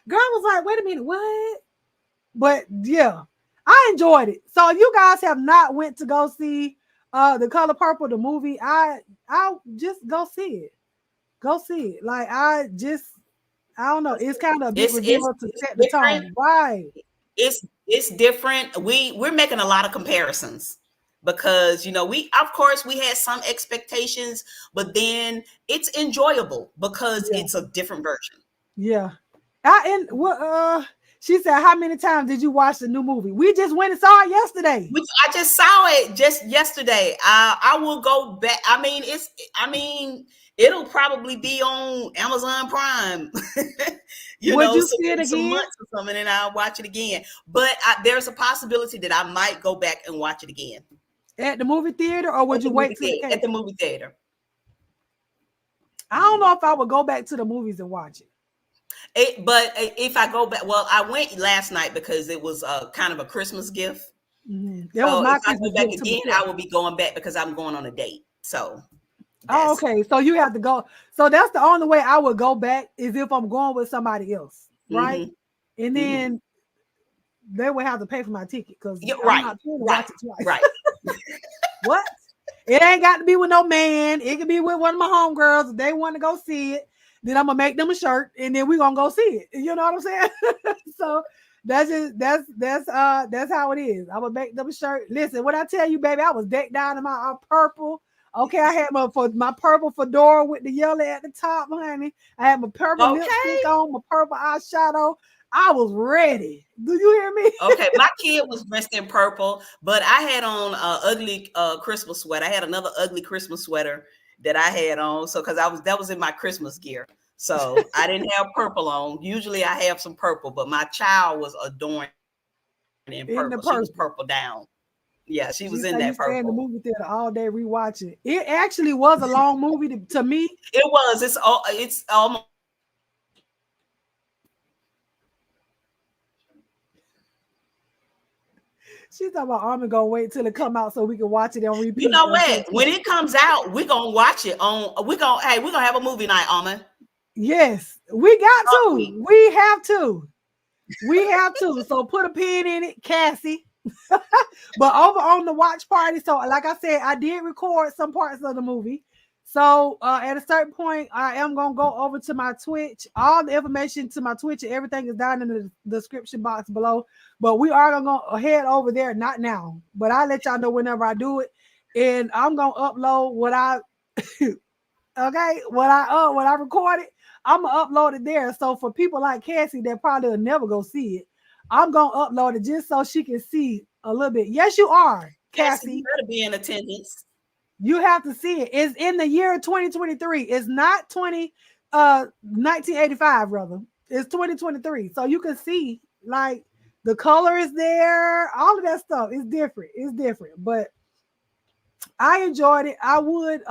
was like, wait a minute, what? But yeah, I enjoyed it. So if you guys have not went to go see The Color Purple, the movie, I'll just go see it. Go see it. Like, I don't know. It's kind of a big reveal to set the tone. Right. It's different. We're making a lot of comparisons because we had some expectations, but then it's enjoyable because it's a different version. Yeah. She said, how many times did you watch the new movie? We just went and saw it yesterday. I just saw it just yesterday. I will go back. I mean, it'll probably be on Amazon Prime. Would you see it again? Some months or something, and I'll watch it again. But there's a possibility that I might go back and watch it again. At the movie theater, or would you wait till it came? At the movie theater. I don't know if I would go back to the movies and watch it. But if I go back, well, I went last night because it was kind of a Christmas gift. That was my if I go back again, I will be going back because I'm going on a date. So. Okay. So you have to go. So that's the only way I would go back is if I'm going with somebody else, right? And then they would have to pay for my ticket because I'm not going to watch it twice. Right. What? It ain't got to be with no man. It could be with one of my homegirls. If they want to go see it, then I'm gonna make them a shirt, and then we're gonna go see it. You know what I'm saying? So that's how it is. I'm gonna make them a shirt. Listen, what I tell you, baby, I was decked down in my purple. Okay, I had my purple fedora with the yellow at the top, honey. I had my purple lipstick on, my purple eyeshadow. I was ready. Do you hear me? Okay, my kid was dressed in purple, but I had on a ugly Christmas sweater. I had another ugly Christmas sweater that I had on, so because that was in my Christmas gear. So I didn't have purple on. Usually I have some purple, but my child was adorned in In the purple. She was purple. purple down. Yeah, she She was in said you that stay in the purple. movie theater all day rewatching. It actually was a long movie to me. It was. It's almost. She's talking about I'm gonna wait till it come out so we can watch it on You repeat know until what? When it comes out, we're gonna watch it on. We're gonna have a movie night, Almond. yes, we got Dark week. to. We have to. We have to. So put a pin in it, Cassie. But over on the watch party, so like I said, I did record some parts of the movie. So at a certain point, I am gonna go over to my Twitch. All the information to my Twitch and everything is down in the description box below. But we are gonna go head over there, not now, but I'll let y'all know whenever I do it. And I'm gonna upload what I okay, what I recorded. I'm gonna upload it there. So for people like Cassie that probably will never go see it, I'm gonna upload it just so she can see a little bit. Yes, you are, Cassie, you Cassie. better be in attendance. You have to see it. It's in the year 2023. It's not 1985, rather. It's 2023. So you can see like the color is there, all of that stuff. It's different. It's different. But I enjoyed it. I would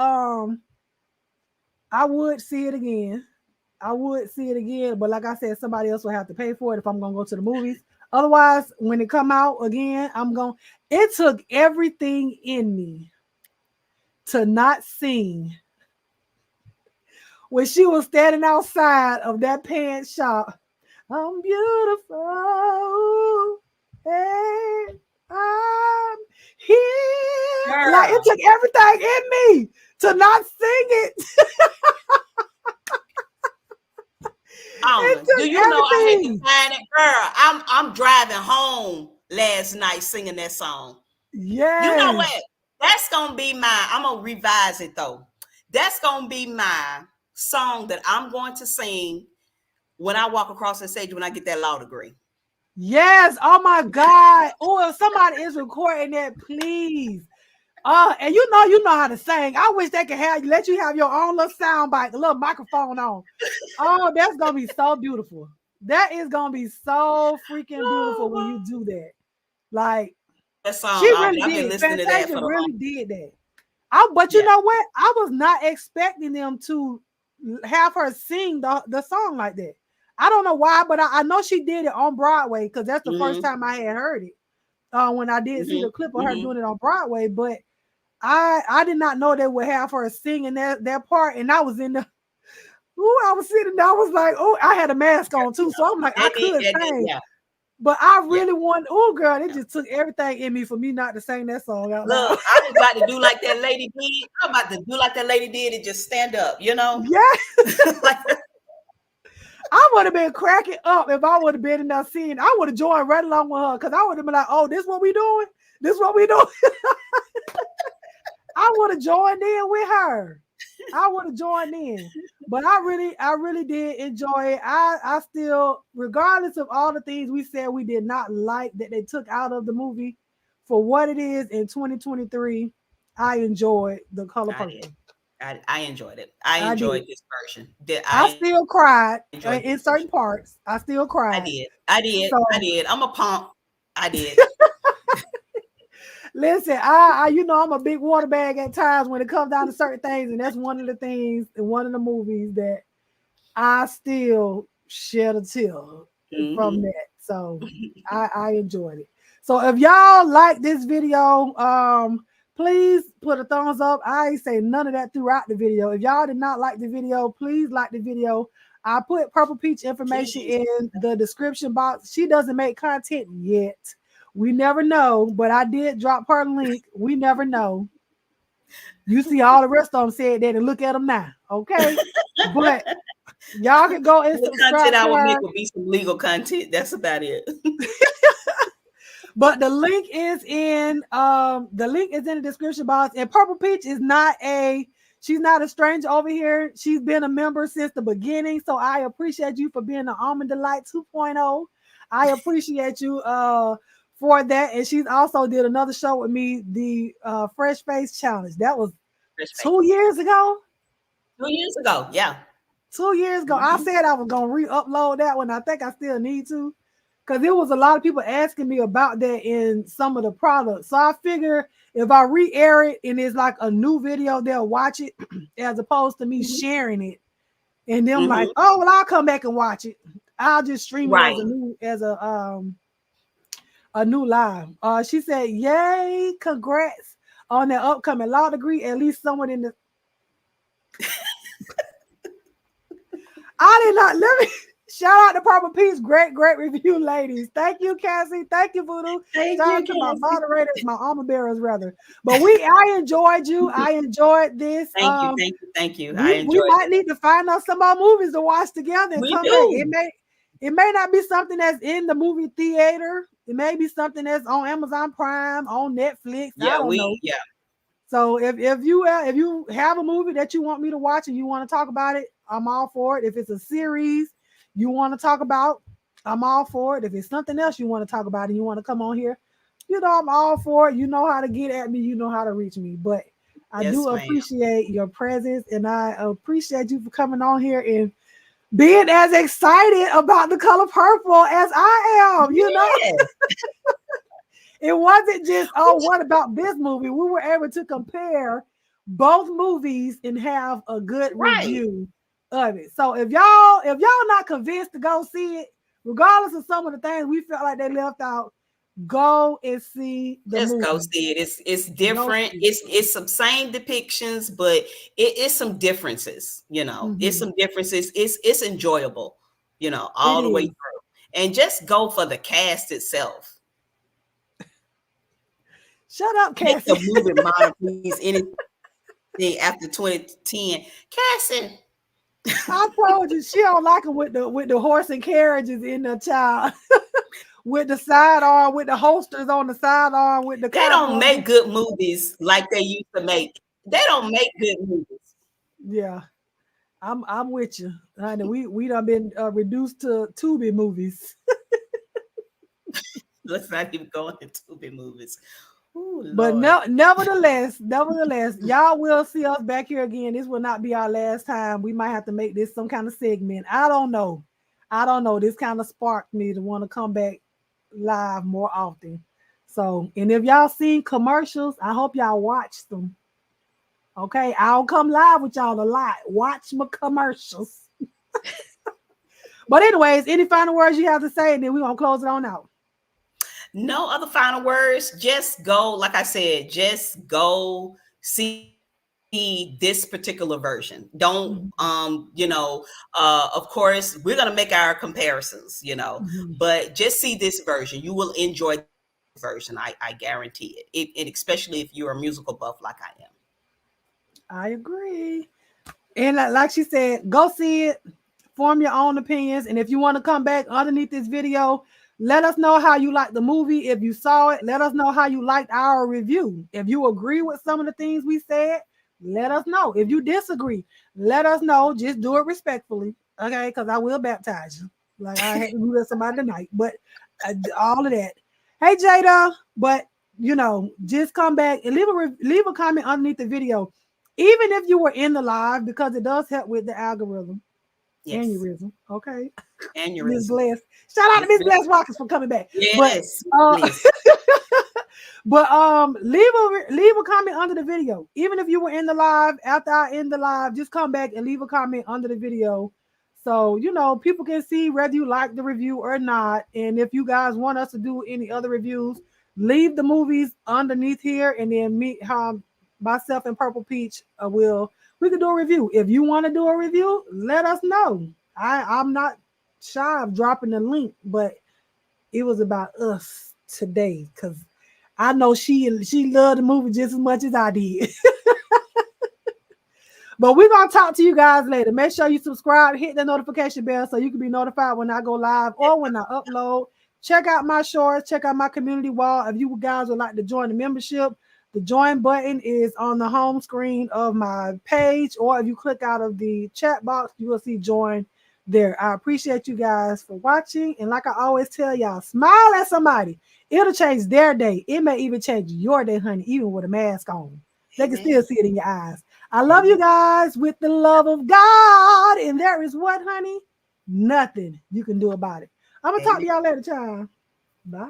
see it again. I would see it again, but like I said, somebody else will have to pay for it if I'm gonna go to the movies. Otherwise, when it come out again, I'm going. It took everything in me to not sing when she was standing outside of that pants shop. I'm beautiful and I'm here. Girl. Like it took everything in me to not sing it. Do you know I had to find it, girl? I'm driving home last night singing that song. Yeah. You know what? That's gonna be I'm gonna revise it though. That's gonna be my song that I'm going to sing when I walk across the stage when I get that law degree. Yes. Oh my God. Oh, if somebody is recording that, please. And you know how to sing. I wish they could let you have your own little sound bite, a little microphone on. Oh, that's gonna be so beautiful. That is gonna be so freaking beautiful when you do that. Like that song, she really I've did. been listening Fantasia to that for really did that. But you know what? I was not expecting them to have her sing the song like that. I don't know why, but I know she did it on Broadway because that's the first time I had heard it. When I did see the clip of her doing it on Broadway, but I did not know they would have her singing that part, and I was in the. Ooh, I was sitting there. I was like, oh, I had a mask on too, so I'm like, I could sing, but I really want. Oh, girl, it just took everything in me for me not to sing that song out loud. Look, I was about to do like that lady did. I'm about to do like that lady did and just stand up, you know? Yeah. I would have been cracking up if I would have been in that scene. I would have joined right along with her because I would have been like, oh, this what we doing? This what we doing? I would have joined in with her. I would have joined in. But I really did enjoy it. I still, regardless of all the things we said we did not like that they took out of the movie, for what it is in 2023, I enjoyed The Color Purple. I enjoyed it. I enjoyed this version. I still cried in certain parts. I still cried. I did. I'm a pump. I did. Listen, I'm a big water bag at times when it comes down to certain things, and that's one of the things in one of the movies that I still shed a tear from that. So I enjoyed it. So if y'all like this video, please put a thumbs up. I ain't say none of that throughout the video. If y'all did not like the video, please like the video. I put Purple Peach information in the description box. She doesn't make content yet. We never know, but I did drop her link. We never know. You see all the rest of them said that and look at them now, okay? But y'all can go and subscribe content to I will her. make will be some legal content. That's about it. But the link is in the description box. And Purple Peach is not a She's not a stranger over here. She's been a member since the beginning. So I appreciate you for being the Almond Delight 2.0. I appreciate you for that. And she's also did another show with me, the Fresh Face Challenge. That was Fresh face. 2 years ago. 2 years ago, yeah. 2 years ago. I Mhm. said I was gonna re-upload that one. I think I still need to. Because there was a lot of people asking me about that in some of the products. So I figure if I re-air it and it's like a new video, they'll watch it as opposed to me Mhm. sharing it. And them like, Mhm. oh well, I'll come back and watch it. I'll just stream it Right. as a new live. She said, yay, congrats on that upcoming law degree. At least someone in the I did not let me shout out to Purple Peace. Great review, ladies. Thank you, Cassie. Thank you, Voodoo. Thank Shout you, out to my Cassie. moderators, my armor bearers, rather. But I enjoyed you. I enjoyed this. Thank you, thank you, thank you. I We enjoyed might it. need to find out some more movies to watch together and We come back. do. It may not be something that's in the movie theater. It may be something that's on Amazon Prime, on Netflix. I Yeah, don't know. yeah. So if you have a movie that you want me to watch and you want to talk about it, I'm all for it. If it's a series you want to talk about, I'm all for it. If it's something else you want to talk about and you want to come on here, I'm all for it. You know how to get at me. You know how to reach me. But I do Yes, ma'am. appreciate your presence and I appreciate you for coming on here and being as excited about the color purple as I am. Yeah. It wasn't just, oh, what about this movie? We were able to compare both movies and have a good Right. review of it. So if y'all not convinced to go see it, regardless of some of the things we felt like they left out, go and see the Just go movie. see it. It's Go different. see it. It's some same depictions, but it's some differences. It's Mhm. some differences. It's enjoyable. It All the way is. through. And just go for the cast itself. Shut up, Make the Cassie. movie modern, please. Anything after 2010, Cassie. I told you she don't like it with the horse and carriages in the child. With the sidearm, with the holsters on the sidearm, with the They don't cowboy. make good movies like they used to make. They don't make good movies. Yeah. I'm with you, honey. We done been reduced to Tubi movies, Let's not even go into movie movies. Oh but Lord. no, nevertheless, y'all will see us back here again. This will not be our last time. We might have to make this some kind of segment. I don't know. This kind of sparked me to want to come back live more often. So, and if y'all seen commercials, I hope y'all watch them. Okay, I'll come live with y'all a lot. Watch my commercials. But anyways, any final words you have to say, and then we're gonna close it on out. No other final words. Just go, like I said, just go see this particular version. Don't Mhm. of course we're gonna make our comparisons, Mhm. but just see this version. You will enjoy this version. I guarantee it. And especially if you're a musical buff like I am. I agree. And like she said, go see it, form your own opinions. And if you want to come back underneath this video, let us know how you liked the movie. If you saw it, let us know how you liked our review. If you agree with some of the things we said, let us know. If you disagree, let us know. Just do it respectfully, okay? Because I will baptize you. Like I had to do that somebody tonight. But all of that. Hey Jada, but just come back and leave a comment underneath the video, even if you were in the live, because it does help with the algorithm. Yes. Aneurysm. Okay. Miss Aneurysm. Bless. Shout out to Miss Miss Bliss. Bless Rockets for coming back. But Yes, uh please. leave a comment under the video. Even if you were in the live, after I end the live, just come back and leave a comment under the video. So people can see whether you like the review or not. And if you guys want us to do any other reviews, leave the movies underneath here, and then myself and Purple Peach we can do a review. If you want to do a review, let us know. I'm not shy of dropping the link, but it was about us today because I know she loved the movie just as much as I did. But we're gonna talk to you guys later. Make sure you subscribe, hit the notification bell so you can be notified when I go live or when I upload. Check out my shorts, check out my community wall. If you guys would like to join the membership, The join button is on the home screen of my page, or if you click out of the chat box, you will see join there. I appreciate you guys for watching. And like I always tell y'all, smile at somebody. It'll change their day. It may even change your day, honey, even with a mask on. They can still see it in your eyes. I love you guys with the love of God. And there is what, honey? Nothing you can do about it. I'm going to talk to y'all later, child. Bye.